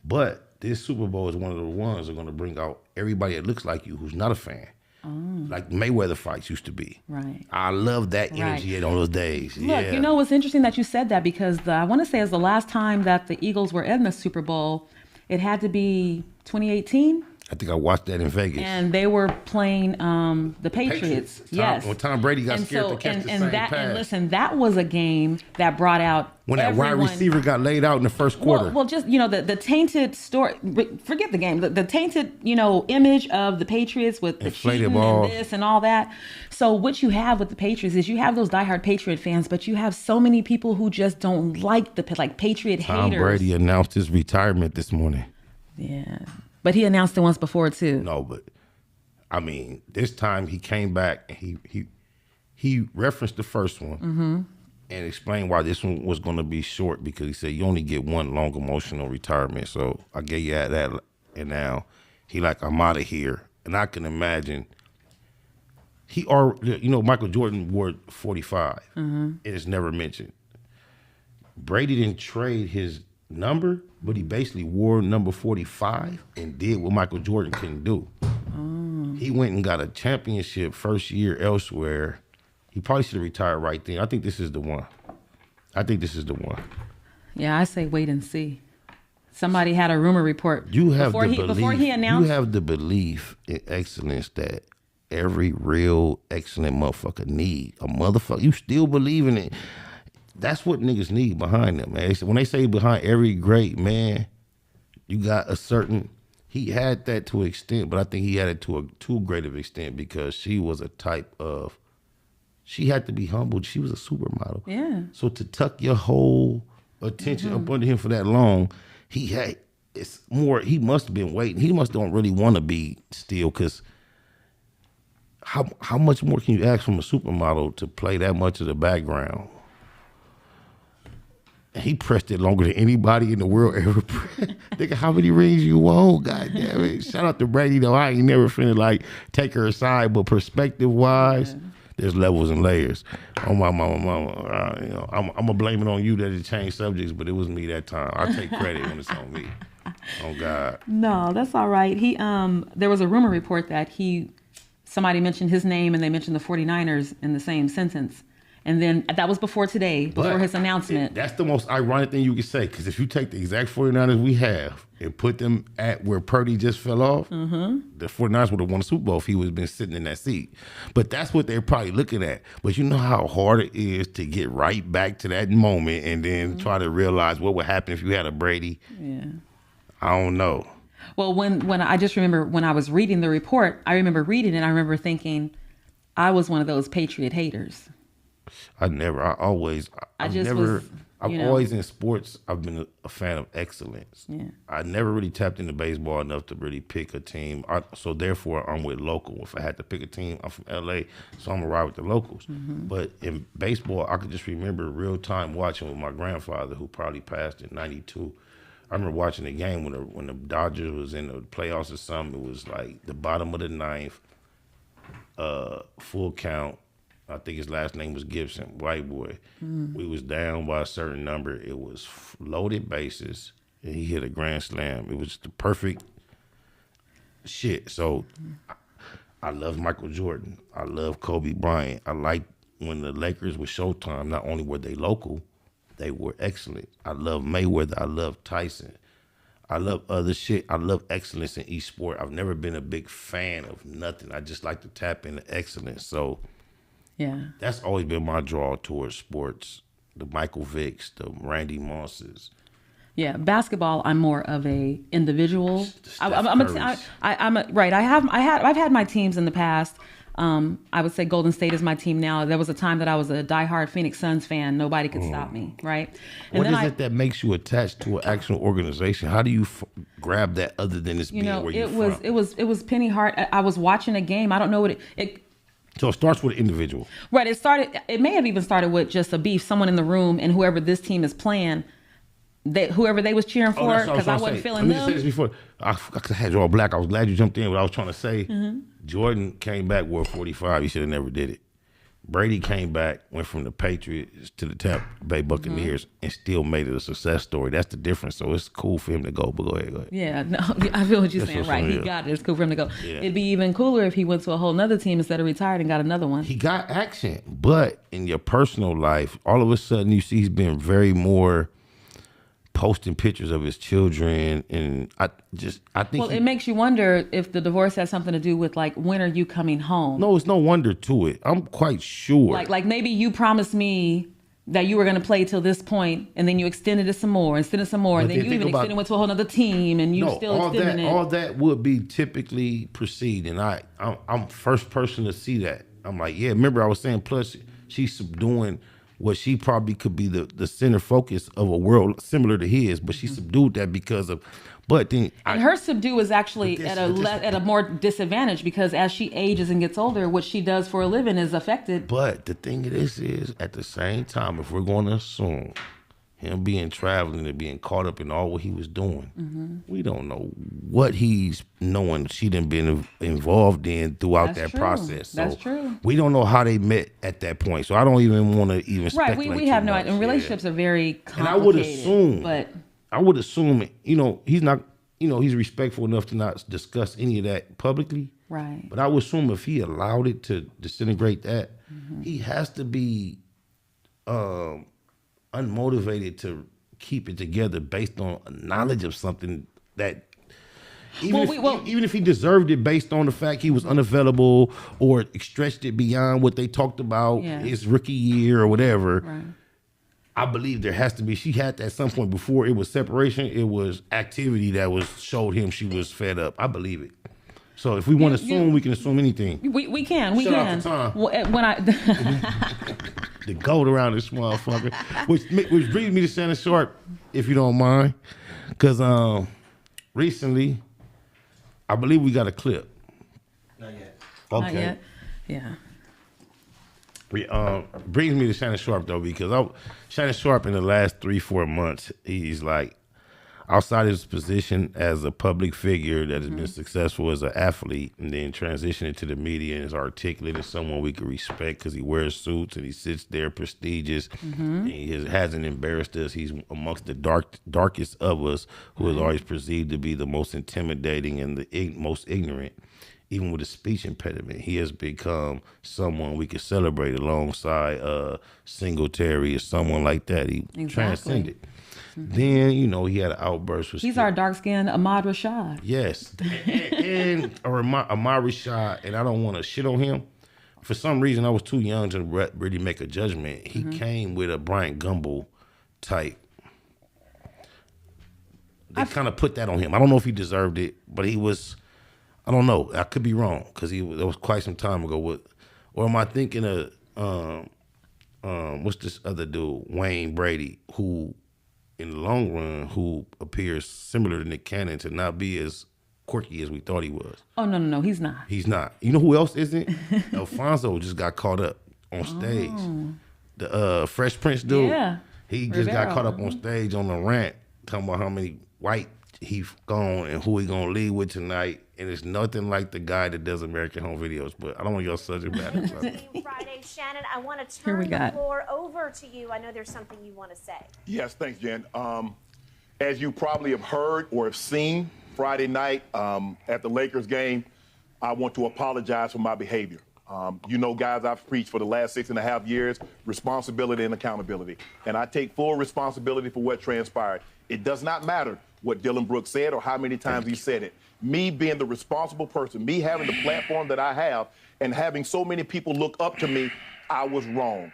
But this Super Bowl is one of the ones that are going to bring out everybody that looks like you who's not a fan. Like Mayweather fights used to be. Right. I love that energy on those days. Look, you know, it's interesting that you said that because I want to say it's the last time that the Eagles were in the Super Bowl. It had to be 2018. I think I watched that in Vegas. And they were playing the Patriots. Yes. When Tom Brady got scared to catch the same pass. And listen, that was a game that brought out when that wide receiver got laid out in the first quarter. Well, just, you know, the tainted story, forget the game, the tainted, you know, image of the Patriots with the cheating and this and all that. So what you have with the Patriots is you have those diehard Patriot fans, but you have so many people who just don't like Patriot haters. Tom Brady announced his retirement this morning. Yeah. But he announced it once before too. No, but I mean, this time he came back and he referenced the first one and explained why this one was going to be short because he said you only get one long emotional retirement. So I gave you that, and now he like I'm out of here, and I can imagine Michael Jordan wore 45. It is never mentioned. Brady didn't trade his number, but he basically wore number 45 and did what Michael Jordan couldn't do. He went and got a championship first year elsewhere. He probably should have retired right then. I think this is the one. Yeah, I say wait and see. Somebody had a rumor report before he announced. You have the belief in excellence that every real excellent motherfucker need. A motherfucker, you still believe in it. That's what niggas need behind them, man. When they say behind every great man, you got a certain. He had that to an extent, but I think he had it to a too great of extent because she was a type of. She had to be humbled. She was a supermodel. Yeah. So to tuck your whole attention up under him for that long, it's more. He must have been waiting. He must don't really want to be still because. How much more can you ask from a supermodel to play that much of the background? He pressed it longer than anybody in the world ever pressed. Think of how many rings you won, goddamn it. Shout out to Brady, though. I ain't never finna like take her aside, but perspective-wise, there's levels and layers. Oh my mama. I'm gonna blame it on you that it changed subjects, but it was me that time. I take credit when it's on me. Oh God. No, that's all right. He there was a rumor report that somebody mentioned his name and they mentioned the 49ers in the same sentence. And then that was before today, before his announcement. That's the most ironic thing you could say, because if you take the exact 49ers we have and put them at where Purdy just fell off, the 49ers would have won the Super Bowl if he would have been sitting in that seat. But that's what they're probably looking at. But you know how hard it is to get right back to that moment and then try to realize what would happen if you had a Brady. Yeah. I don't know. Well, when I just remember when I was reading the report, I remember reading it, I remember thinking I was one of those Patriot haters. Always in sports, I've been a fan of excellence. Yeah. I never really tapped into baseball enough to really pick a team. So therefore, I'm with local. If I had to pick a team, I'm from LA, so I'm gonna ride with the locals. But in baseball, I could just remember real time watching with my grandfather, who probably passed in '92. I remember watching the game when the Dodgers was in the playoffs or something. It was like the bottom of the ninth, full count. I think his last name was Gibson, white boy. We was down by a certain number. It was loaded bases, and he hit a grand slam. It was the perfect shit. So I love Michael Jordan. I love Kobe Bryant. I like when the Lakers were Showtime, not only were they local, they were excellent. I love Mayweather. I love Tyson. I love other shit. I love excellence in each sport. I've never been a big fan of nothing. I just like to tap into excellence. So yeah, that's always been my draw towards sports. The Michael Vicks, the Randy Mosses. Yeah, basketball. I'm more of a individual. I've had my teams in the past. I would say Golden State is my team now. There was a time that I was a diehard Phoenix Suns fan. Nobody could stop me, right? And what is it that makes you attached to an actual organization? How do you grab that other than this being where you're from? It was Penny Hart. I was watching a game. I don't know what it so it starts with an individual. Right. It may have even started with just a beef. Someone in the room and whoever this team is playing, whoever they was cheering for, because I wasn't feeling them. Let me just say this before. I had you all black. I was glad you jumped in. What I was trying to say, Jordan came back, wore 45. He should have never did it. Brady came back, went from the Patriots to the Tampa Bay Buccaneers, and still made it a success story. That's the difference. So it's cool for him to go. But go ahead. Yeah, no, I feel what you're saying. Right, he got it. It's cool for him to go. Yeah. It'd be even cooler if he went to a whole nother team instead of retired and got another one. He got action, but in your personal life, all of a sudden you see he's been very more posting pictures of his children, and I think. Well, it makes you wonder if the divorce has something to do with like, when are you coming home? No, it's no wonder to it. I'm quite sure. Like maybe you promised me that you were going to play till this point, and then you extended it some more, and then you even extended went to a whole other team, and you still extended it. All that would be typically proceed, and I'm first person to see that. I'm like, yeah. Remember, I was saying, plus she's subduing what she probably could be the center focus of a world similar to his, but she subdued that because of. But then, her subdue is actually at a more disadvantage, because as she ages and gets older, what she does for a living is affected. But the thing of this is, at the same time, if we're going to assume him being traveling and being caught up in all what he was doing, we don't know what he's knowing she done been involved in throughout that process. So that's true. We don't know how they met at that point. So I don't even want to even speculate. Right, we have no idea. And relationships are very complicated. And I would assume, he's not, he's respectful enough to not discuss any of that publicly. Right. But I would assume if he allowed it to disintegrate that, he has to be unmotivated to keep it together based on knowledge of something that even if he deserved it based on the fact he was unavailable or stretched it beyond what they talked about his rookie year or whatever. Right. I believe there has to be, she had to at some point before it was separation, it was activity that showed him she was fed up. I believe it. So if we want to assume, we can assume anything. We can. Shut off the time. When I the goat around this motherfucker, which brings me to Shannon Sharpe, if you don't mind, because recently, I believe we got a clip. Not yet. Okay. Not yet. Yeah. Brings me to Shannon Sharpe though, because Shannon Sharpe in the last 3-4 months, he's like outside his position as a public figure that has been successful as an athlete, and then transitioning to the media and is articulate as someone we could respect because he wears suits and he sits there prestigious. And he hasn't embarrassed us. He's amongst the darkest of us, who is always perceived to be the most intimidating and the most ignorant. Even with a speech impediment, he has become someone we could celebrate alongside Singletary or someone like that. He transcended. Then, he had an outburst. He's our dark-skinned Ahmad Rashad. Yes. and Ahmad Rashad, and I don't want to shit on him. For some reason, I was too young to really make a judgment. He came with a Bryant Gumbel type. They kind of put that on him. I don't know if he deserved it, but he was, I don't know. I could be wrong, because that was quite some time ago. Or am I thinking of, what's this other dude, Wayne Brady, who, in the long run, who appears similar to Nick Cannon to not be as quirky as we thought he was. Oh, no, he's not. He's not. You know who else isn't? Alfonso just got caught up on stage. The Fresh Prince dude. Yeah. He just got caught up on stage on a rant, talking about how many white he's gone and who he gonna leave with tonight. And it's nothing like the guy that does American Home Videos, but I don't want your subject matter. Friday, Shannon, I want to turn the floor over to you. I know there's something you want to say. Yes, thanks, Jen. As you probably have heard or have seen Friday night at the Lakers game, I want to apologize for my behavior. Guys, I've preached for the last 6.5 years, responsibility and accountability. And I take full responsibility for what transpired. It does not matter what Dylan Brooks said or how many times he said it. Me being the responsible person, me having the platform that I have, and having so many people look up to me, I was wrong.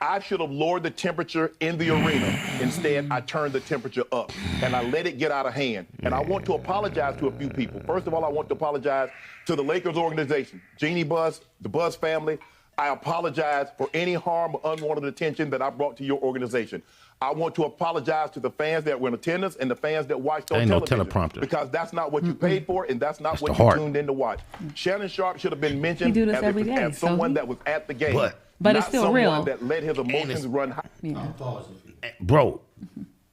I should have lowered the temperature in the arena. Instead, I turned the temperature up, and I let it get out of hand. And I want to apologize to a few people. First of all, I want to apologize to the Lakers organization, Jeannie Buss, the Buss family. I apologize for any harm or unwanted attention that I brought to your organization. I want to apologize to the fans that were in attendance and the fans that watched on television. No teleprompter. Because that's not what you paid for, and that's not what you tuned in to watch. Shannon Sharpe should have been mentioned as someone that was at the game. But it's still real. That let his emotions run high. Yeah. Bro,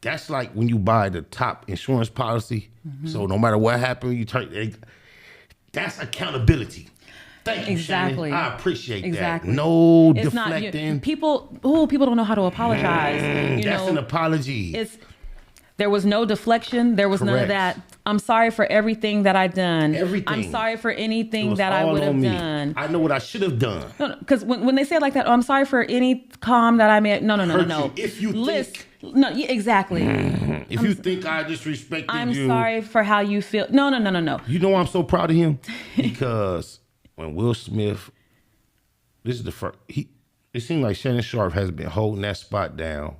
that's like when you buy the top insurance policy. So no matter what happened, you turn. That's accountability. Thank you, Exactly. Shannon. I appreciate Exactly. that. No It's deflecting. People don't know how to apologize. That's an apology. There was no deflection. There was none of that. I'm sorry for everything that I've done. Everything. I'm sorry for anything that I would have done. I know what I should have done. No, because when they say it like that, I'm sorry for any calm that I made. No. If you think. No, exactly. If you think I disrespected I'm you. sorry for how you feel. No. You know why I'm so proud of him? Because when Will Smith, this is the first, it seems like Shannon Sharpe has been holding that spot down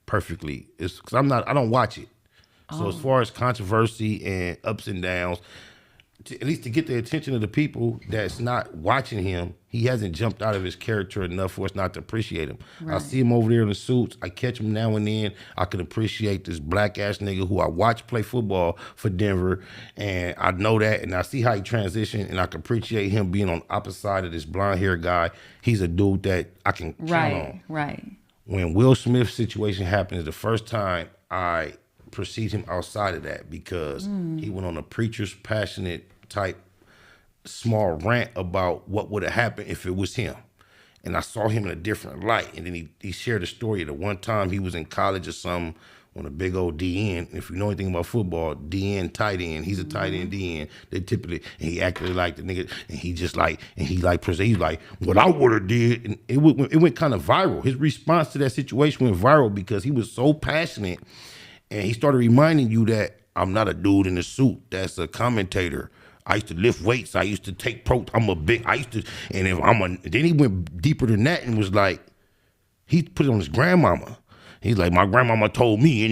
perfectly. It's because I don't watch it. So as far as controversy and ups and downs, at least to get the attention of the people that's not watching him, he hasn't jumped out of his character enough for us not to appreciate him. Right. I see him over there in the suits. I catch him now and then. I can appreciate this black ass nigga who I watch play football for Denver, and I know that, and I see how he transitioned, and I can appreciate him being on the opposite side of this blonde hair guy. He's a dude that I can count on. Right. When Will Smith's situation happened, is the first time I perceived him outside of that, because he went on a preacher's passionate type small rant about what would have happened if it was him. And I saw him in a different light. And then he shared a story that one time he was in college or something on a big old DN. If you know anything about football, DN tight end. He's a tight end DN. They typically, and he acted like the nigga, and he's like, what I would have did. And it went kind of viral. His response to that situation went viral because he was so passionate, and he started reminding you that I'm not a dude in a suit that's a commentator. I used to lift weights. I used to take then he went deeper than that and was like, he put it on his grandmama. He's like, my grandmama told me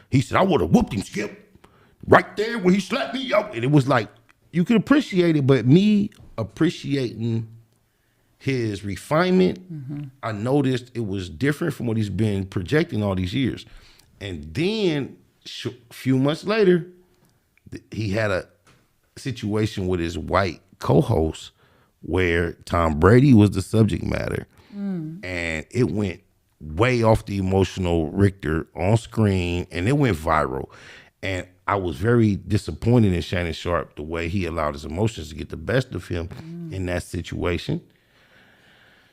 he said, I would have whooped him, Skip. Right there when he slapped me up. And it was like, you could appreciate it, but me appreciating his refinement, I noticed it was different from what he's been projecting all these years. And then a few months later, he had a situation with his white co-host where Tom Brady was the subject matter. And it went way off the emotional Richter on screen, and it went viral. And I was very disappointed in Shannon Sharpe, the way he allowed his emotions to get the best of him in that situation.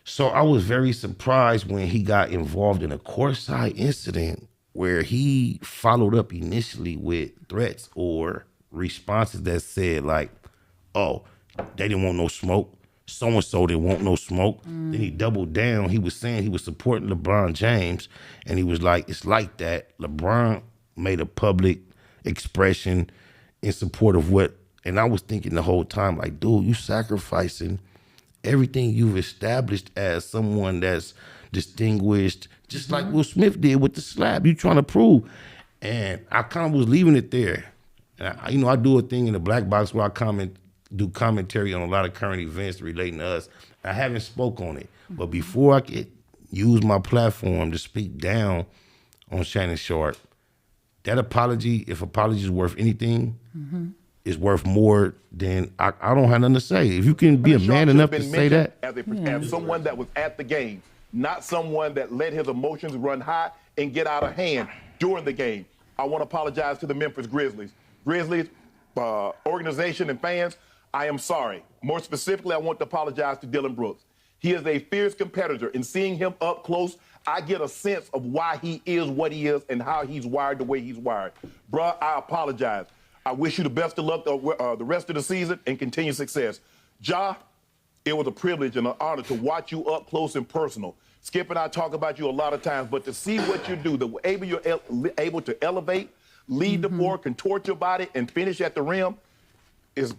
So I was very surprised when he got involved in a courtside incident where he followed up initially with threats or responses that said like, oh, they didn't want no smoke. So-and-so didn't want no smoke. Then he doubled down. He was saying he was supporting LeBron James, and he was like, it's like that. LeBron made a public expression in support of what, and I was thinking the whole time, like, dude, you sacrificing everything you've established as someone that's distinguished, just like Will Smith did with the slap. You trying to prove. And I kind of was leaving it there. And I do a thing in the Black Box where I do commentary on a lot of current events relating to us. I haven't spoke on it. But before I could use my platform to speak down on Shannon Sharpe, that apology, if apology is worth anything, is worth more than I don't have nothing to say. If you can be a man enough to say that. As someone that was at the game, not someone that let his emotions run high and get out of hand during the game. I want to apologize to the Memphis Grizzlies. Organization and fans, I am sorry. More specifically, I want to apologize to Dylan Brooks. He is a fierce competitor, and seeing him up close, I get a sense of why he is what he is and how he's wired the way he's wired. Bruh, I apologize. I wish you the best of luck the rest of the season and continued success. Ja, it was a privilege and an honor to watch you up close and personal. Skip and I talk about you a lot of times, but to see what you do, you're able to elevate, lead the floor, contort your body, and finish at the rim is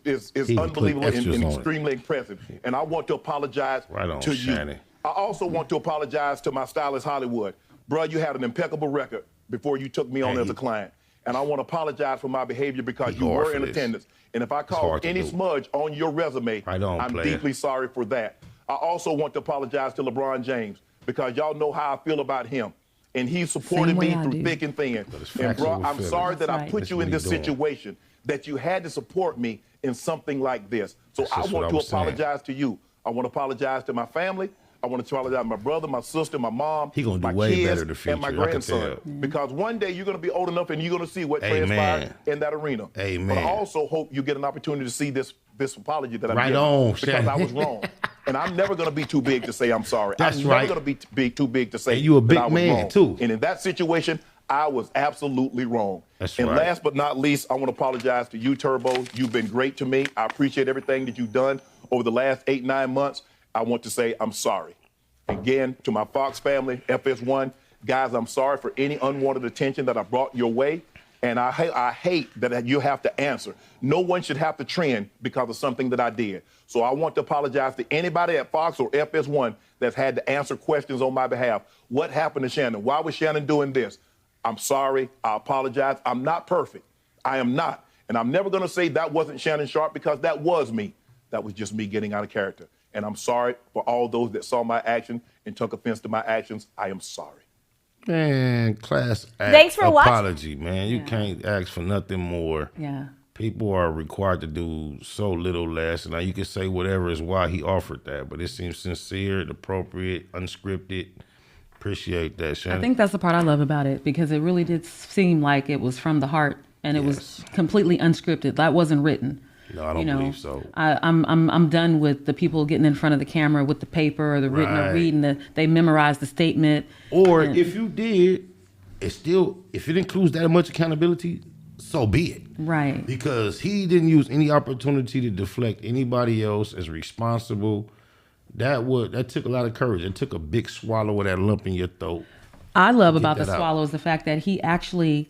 unbelievable and extremely impressive. And I want to apologize to you. I also want to apologize to my stylist, Hollywood. Bro, you had an impeccable record before you took me on as a client. And I want to apologize for my behavior because you were in attendance. And if I caused any smudge on your resume, I'm deeply sorry for that. I also want to apologize to LeBron James because y'all know how I feel about him. And he supported me through thick and thin. And bro, I'm sorry that I put you in this situation, that you had to support me in something like this. So I want to apologize to you. I want to apologize to my family. I want to apologize to my brother, my sister, my mom, he gonna do my way kids, better in the future. and my grandson. Because one day you're going to be old enough and you're going to see what transpired in that arena. Amen. But I also hope you get an opportunity to see this apology that I did. Because I was wrong. And I'm never going to be too big to say I'm sorry. I'm never going to be too big to say you a big that I was man wrong. too. And in that situation, I was absolutely wrong. And last but not least, I want to apologize to you, Turbo. You've been great to me. I appreciate everything that you've done over the last 8-9 months. I want to say I'm sorry. Again, to my Fox family, FS1, guys, I'm sorry for any unwanted attention that I brought your way. And I hate that you have to answer. No one should have to trend because of something that I did. So I want to apologize to anybody at Fox or FS1 that's had to answer questions on my behalf. What happened to Shannon? Why was Shannon doing this? I'm sorry. I apologize. I'm not perfect. I am not. And I'm never going to say that wasn't Shannon Sharpe because that was me. That was just me getting out of character. And I'm sorry for all those that saw my action and took offense to my actions. I am sorry. Man, class act Thanks for apology, man. You can't ask for nothing more. Yeah. People are required to do so little less. And now you can say whatever is why he offered that, but it seems sincere, appropriate, unscripted. Appreciate that, Shannon. I think that's the part I love about it because it really did seem like it was from the heart and it was completely unscripted. That wasn't written. No, I don't believe so. I'm done with the people getting in front of the camera with the paper or the written or reading. They memorize the statement. Or if you did, if it includes that much accountability, so be it. Right. Because he didn't use any opportunity to deflect anybody else as responsible. That took a lot of courage. It took a big swallow of that lump in your throat. I love about the swallow is the fact that he actually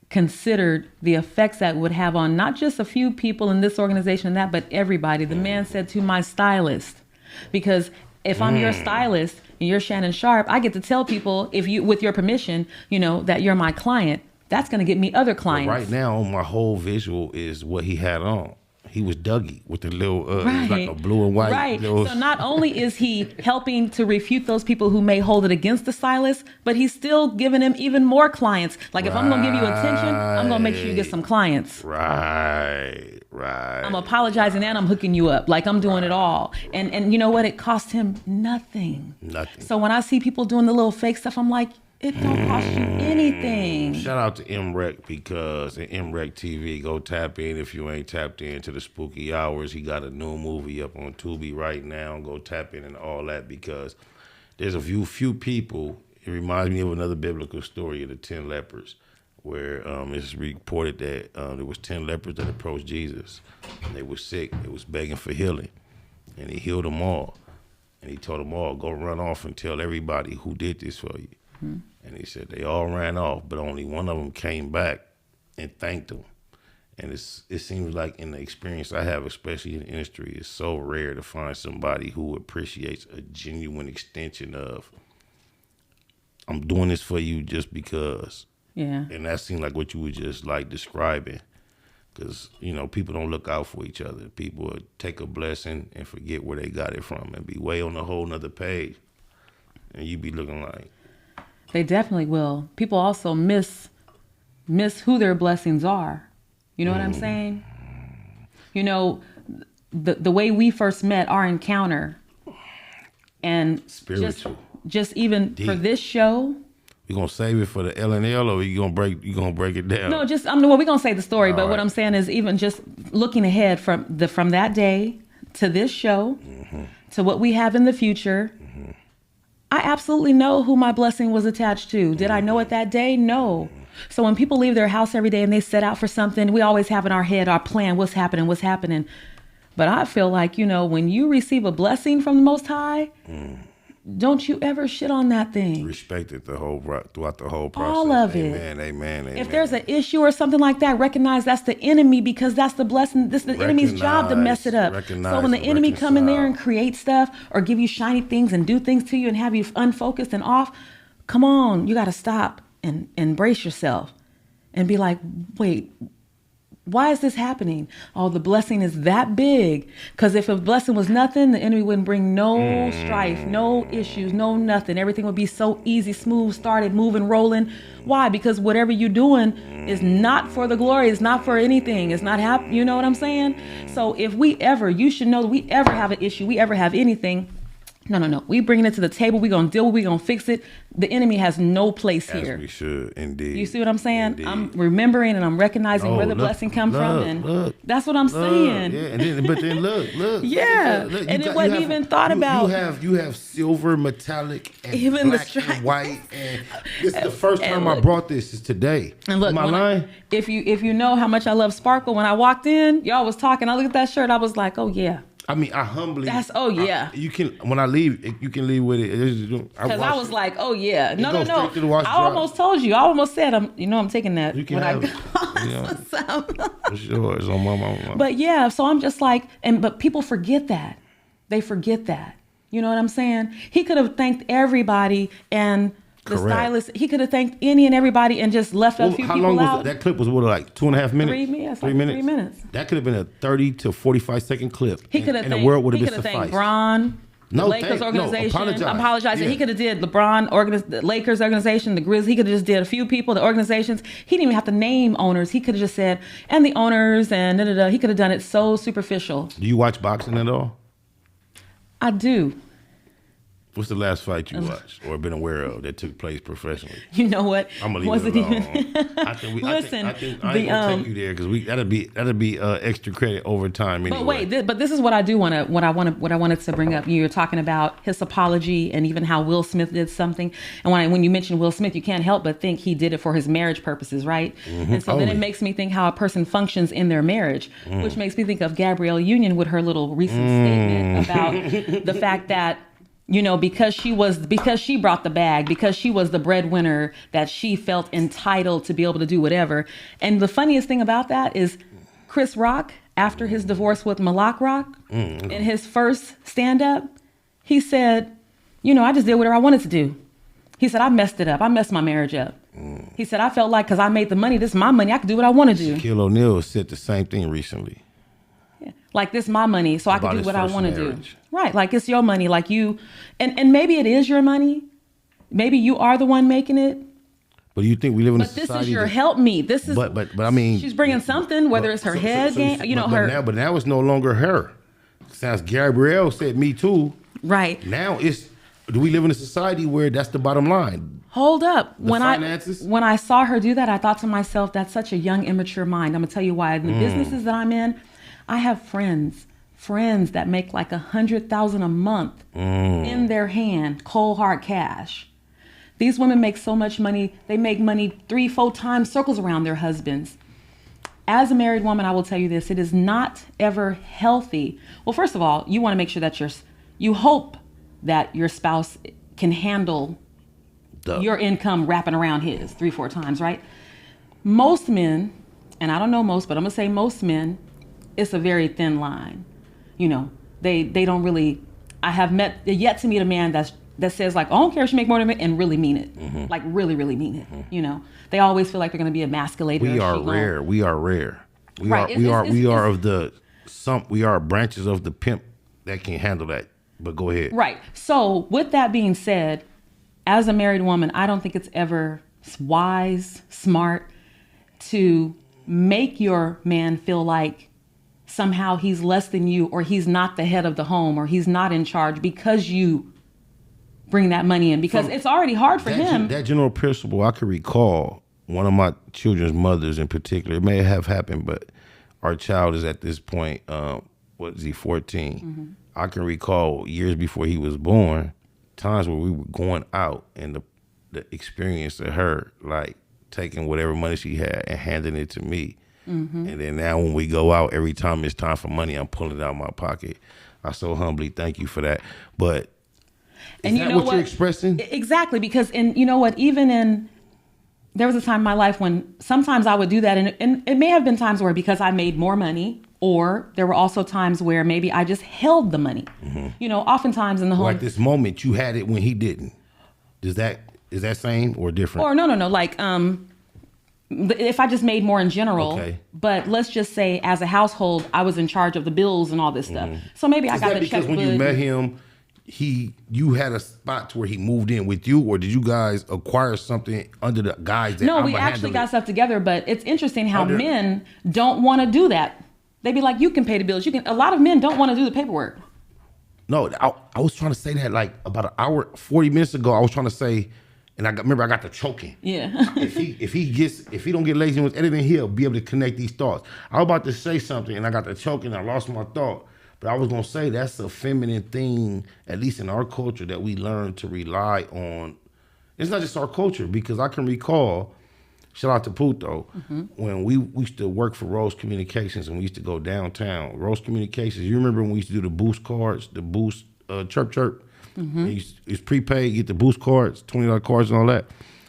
considered the effects that would have on not just a few people in this organization and that, but everybody. The man said to my stylist, because if I'm your stylist and you're Shannon Sharpe, I get to tell people, if you, with your permission, that you're my client. That's going to get me other clients. But right now, my whole visual is what he had on. He was Dougie with the little, it was like a blue and white. Right. So not only is he helping to refute those people who may hold it against the stylist, but he's still giving him even more clients. Like if I'm going to give you attention, I'm going to make sure you get some clients. Right. I'm apologizing and I'm hooking you up. Like I'm doing it all. And you know what? It cost him nothing. So when I see people doing the little fake stuff, I'm like, it don't cost you anything. Shout out to MREC because in MREC TV, go tap in if you ain't tapped into the spooky hours. He got a new movie up on Tubi right now. Go tap in and all that because there's a few people. It reminds me of another biblical story of the 10 lepers where it's reported that there was 10 lepers that approached Jesus. And they were sick. They was begging for healing. And he healed them all. And he told them all, go run off and tell everybody who did this for you. And he said they all ran off, but only one of them came back and thanked him. And it seems like in the experience I have, especially in the industry, it's so rare to find somebody who appreciates a genuine extension of, I'm doing this for you just because. Yeah. And that seemed like what you were just like describing. Because, people don't look out for each other. People would take a blessing and forget where they got it from and be way on a whole nother page. And you be looking like, they definitely will. People also miss who their blessings are. You know what I'm saying? The way we first met, our encounter, and spiritual. Just even deep. For this show. You gonna save it for the L&L, or you gonna break it down? No, we're gonna say the story. But what I'm saying is, even just looking ahead from that day to this show, to what we have in the future. I absolutely know who my blessing was attached to. Did I know it that day? No. So when people leave their house every day and they set out for something, we always have in our head our plan, what's happening. But I feel like, when you receive a blessing from the Most High, don't you ever shit on that thing. Respect it throughout the whole process. All of it. Amen. If there's an issue or something like that, recognize that's the enemy, because that's the blessing. This is the enemy's job to mess it up. So when the enemy come in there and create stuff or give you shiny things and do things to you and have you unfocused and off, come on, you got to stop and embrace yourself and be like, wait, why is this happening? Oh, the blessing is that big. Because if a blessing was nothing, the enemy wouldn't bring no strife, no issues, no nothing. Everything would be so easy, smooth, started moving, rolling. Why? Because whatever you're doing is not for the glory. It's not for anything. It's not happy. You know what I'm saying? So if you should know that we ever have an issue, we ever have anything, no. We bringing it to the table. We gonna deal with it. We gonna fix it. The enemy has no place here. As we should, indeed. You see what I'm saying? Indeed. I'm remembering and I'm recognizing where the blessing come from, and that's what I'm saying. Yeah, but then look. Yeah, look, and it wasn't even thought about. You have silver, metallic, and even black and white, and this is the first time I brought this is today. And look, am I lying? If you know how much I love sparkle, when I walked in, y'all was talking. I looked at that shirt. I was like, oh yeah. I mean, I humbly. When I leave, you can leave with it. Because I was like, oh yeah, no. To the wash I dryer. almost told you. I almost said, I'm taking that. You can have it. For sure, it's on my mama. But yeah, so I'm just like, but people forget that. They forget that. You know what I'm saying? He could have thanked everybody and. The stylist, he could have thanked any and everybody and just left a few people out. How long was that clip? Was like 2.5 minutes? 3 minutes. 3 minutes. That could have been a 30 to 45 second clip. He could have and the world would have been sufficed. Thanked LeBron, the Lakers organization. I'm apologizing. Yeah. He could have did LeBron, the Lakers organization, the Grizzlies. He could have just did a few people, the organizations. He didn't even have to name owners. He could have just said, and the owners and da-da-da. He could have done it so superficial. Do you watch boxing at all? I do. What's the last fight you watched or been aware of that took place professionally? You know what? I'm gonna leave it alone. Listen, I think I ain't gonna take you there because that'll be extra credit over time. Anyway. But wait, but this is what I do want to what I wanted to bring up. You were talking about his apology and even how Will Smith did something. And when you mention Will Smith, you can't help but think he did it for his marriage purposes, right? Mm-hmm. And so then it makes me think how a person functions in their marriage, which makes me think of Gabrielle Union with her little recent statement about the fact that. You know, because she brought the bag, because she was the breadwinner, that she felt entitled to be able to do whatever. And the funniest thing about that is Chris Rock, after his divorce with Malak Rock, in his first stand-up, he said, you know, I just did whatever I wanted to do. He said, I messed it up. I messed my marriage up. He said, I felt like because I made the money, this is my money, I can do what I want to do. Shaquille O'Neal said the same thing recently. Yeah. Like, this is my money, so I can do what I want to do. Right, like it's your money, like you, and maybe it is your money. Maybe you are the one making it. But you think we live in a society? But this is your help me. This is. But I mean, she's bringing something, whether it's her head game, you know, her. But now it's no longer her. Sounds Gabrielle said me too. Right. Now do we live in a society where that's the bottom line? Hold up. When finances? when I saw her do that, I thought to myself, that's such a young, immature mind. I'm gonna tell you why. In the businesses that I'm in, I have friends that make like $100,000 a month in their hand, cold hard cash. These women make so much money, they make money 3-4 times circles around their husbands. As a married woman, I will tell you this, it is not ever healthy. Well, first of all, you want to make sure that you hope that your spouse can handle your income wrapping around his 3-4 times, right? Most men, and I don't know most, but I'm gonna say most men, it's a very thin line. You know, they don't really. I have yet to meet a man that says like, I don't care if you make more than me, and really mean it, like really mean it. You know, they always feel like they're going to be emasculated. We are rare. We are rare. We are branches of the pimp that can handle that. But go ahead. Right. So with that being said, as a married woman, I don't think it's ever wise, smart to make your man feel like somehow he's less than you, or he's not the head of the home, or he's not in charge because you bring that money in, because it's already hard for him. That general principle, I can recall one of my children's mothers in particular. It may have happened, but our child is at this point, what is he, 14? I can recall years before he was born, times where we were going out and the experience of her, like taking whatever money she had and handing it to me. And then now when we go out, every time it's time for money, I'm pulling it out of my pocket. I so humbly thank you for that. But And Is that what you're expressing? Exactly, because you know what, there was a time in my life when sometimes I would do that, and it may have been times where because I made more money, or there were also times where maybe I just held the money. You know, oftentimes in the home. Or at this moment, you had it when he didn't. Is that same or different? Or no. Like, if I just made more in general, but let's just say as a household, I was in charge of the bills and all this stuff. So maybe I got the checkbook. Because when you met him, you had a spot to where he moved in with you, or did you guys acquire something under the guise that No, we actually got stuff together, but it's interesting how men don't want to do that. They be like, you can pay the bills. A lot of men don't want to do the paperwork. No, I was trying to say that like about an hour, 40 minutes ago. I was trying to say, and remember I got the choking. Yeah. if he don't get lazy with editing, he'll be able to connect these thoughts. I was about to say something and I got the choking. I lost my thought, but I was gonna say that's a feminine thing, at least in our culture, that we learn to rely on. It's not just our culture, because I can recall. Shout out to Puto. When we used to work for Rose Communications and we used to go downtown. Rose Communications, you remember when we used to do the boost cards, the boost chirp? It's prepaid, you get the boost cards, $20 cards and all that.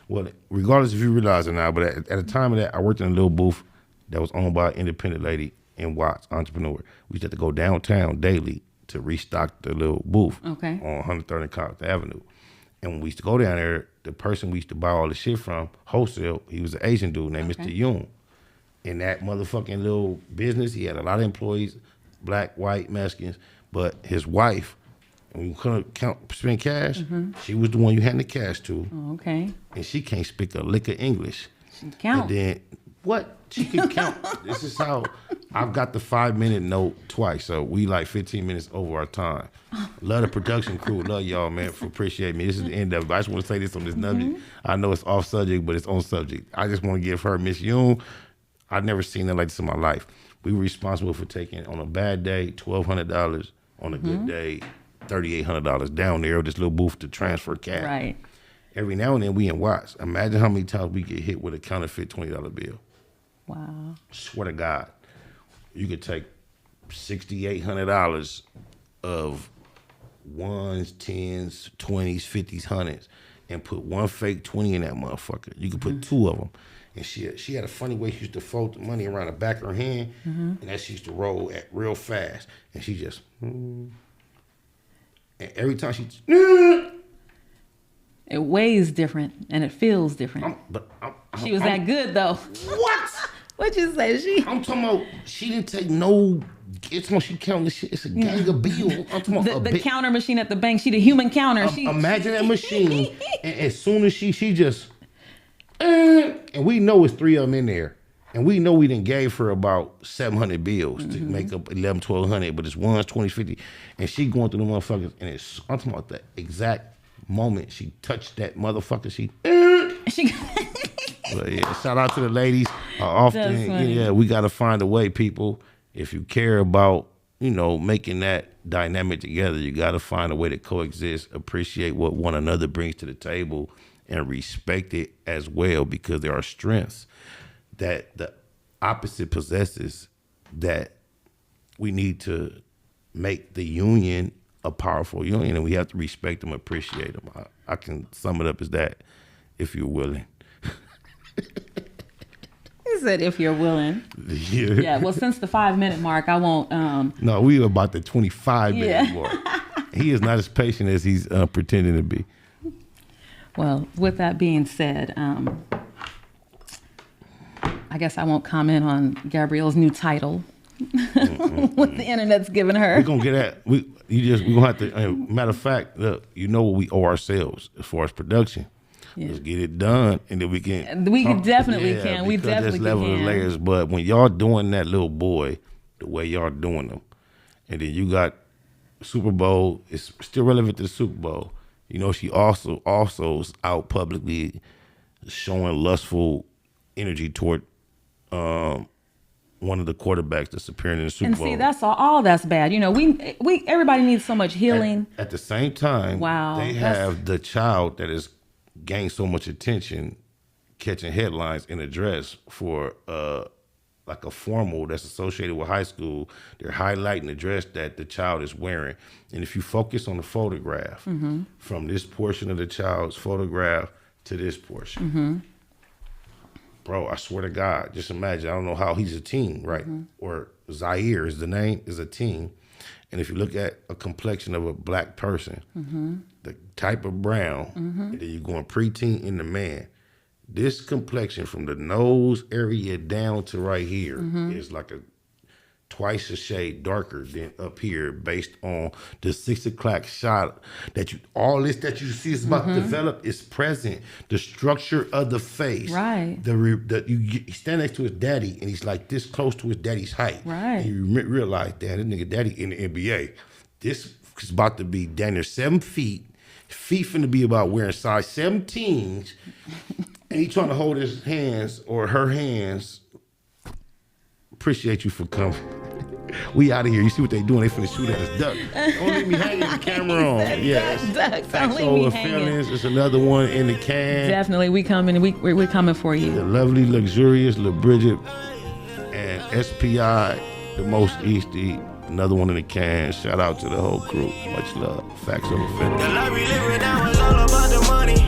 Well, regardless if you realize it now, but at the time of that, I worked in a little booth that was owned by an independent lady in Watts, entrepreneur. We used to have to go downtown daily to restock the little booth on 103rd and College Avenue. And when we used to go down there, the person we used to buy all the shit from, wholesale, he was an Asian dude named Mr. Yoon. In that motherfucking little business, he had a lot of employees, black, white, Mexicans, but his wife, when you couldn't spend cash, she was the one you had the cash to. Oh, okay. And she can't speak a lick of English. She can count. And then, what? She can count. This is how I've got the 5-minute note twice, so we like 15 minutes over our time. Love the production crew. Love y'all, man. Appreciate me. This is the end of it. I just want to say this on this subject. I know it's off subject, but it's on subject. I just want to give her, Miss Yoon, I've never seen her like this in my life. We were responsible for taking, on a bad day, $1,200. On a good day, $3,800 down there, this little booth to transfer cash. Right. Every now and then we in Watts. Imagine how many times we get hit with a counterfeit $20 bill. Wow. Swear to God, you could take $6,800 of ones, tens, 20s, 50s, 100s, and put one fake 20 in that motherfucker. You could put two of them. And she had a funny way she used to fold the money around the back of her hand, and that she used to roll at real fast. And she just, and every time she, it weighs different and it feels different. She was that good though. What? What'd you say? I'm talking about she didn't take no. It's when she counting the shit. It's a gang of bills. I'm talking about the counter machine at the bank. She the human counter. Imagine that machine. And as soon as she just, and we know it's 3 of them in there, and we know we done gave her about 700 bills to make up 1,100, 1,200, but it's ones, 20s, 50, and she going through the motherfuckers, and I'm talking about the exact moment she touched that motherfucker. But yeah, shout out to the ladies. Often, we got to find a way, people. If you care about, making that dynamic together, you got to find a way to coexist, appreciate what one another brings to the table, and respect it as well, because there are strengths that the opposite possesses that we need to make the union a powerful union, and we have to respect them, appreciate them. I can sum it up as that, if you're willing. He said, if you're willing. Yeah, well, since the 5-minute mark, I won't. No, we are about the 25-minute mark. He is not as patient as he's pretending to be. Well, with that being said, I guess I won't comment on Gabrielle's new title. What the internet's giving her. We're gonna get at we're gonna have to. Matter of fact, look, what we owe ourselves as far as production. Yeah. Let's get it done, and then we can. We definitely can. We definitely can. Level of layers, but when y'all doing that little boy, the way y'all doing them, and then you got Super Bowl, it's still relevant to the Super Bowl. She also out publicly showing lustful energy toward one of the quarterbacks that's appearing in the Super Bowl. And see, that's all that's bad. We everybody needs so much healing. At the same time, they have the child that has gained so much attention, catching headlines in a dress for like a formal that's associated with high school. They're highlighting the dress that the child is wearing. And if you focus on the photograph, from this portion of the child's photograph to this portion, bro, I swear to God, just imagine, I don't know how he's a teen, right? Or Zaire is the name, is a teen. And if you look at a complexion of a black person, the type of brown, and then you're going preteen in the man, this complexion from the nose area down to right here is like a twice a shade darker than up here based on the 6 o'clock shot that all this that you see is about to develop is present. The structure of the face. Right. You stand next to his daddy and he's like this close to his daddy's height. Right. And you realize, damn, this nigga daddy in the NBA. This is about to be down there 7 feet. Feet finna be about wearing size 17s. And he trying to hold his hands or her hands. Appreciate you for coming. We out of here. You see what they doing? They finna shoot at us. Duck. Don't leave me hanging the camera on. Yes. FACTZ FEELINZ is another one in the can. Definitely. We coming. We're coming for you. The lovely, luxurious LaBridget and SPI, the most Easty, another one in the can. Shout out to the whole crew. Much love. FACTZ FEELINZ. The life we living now is all about the money.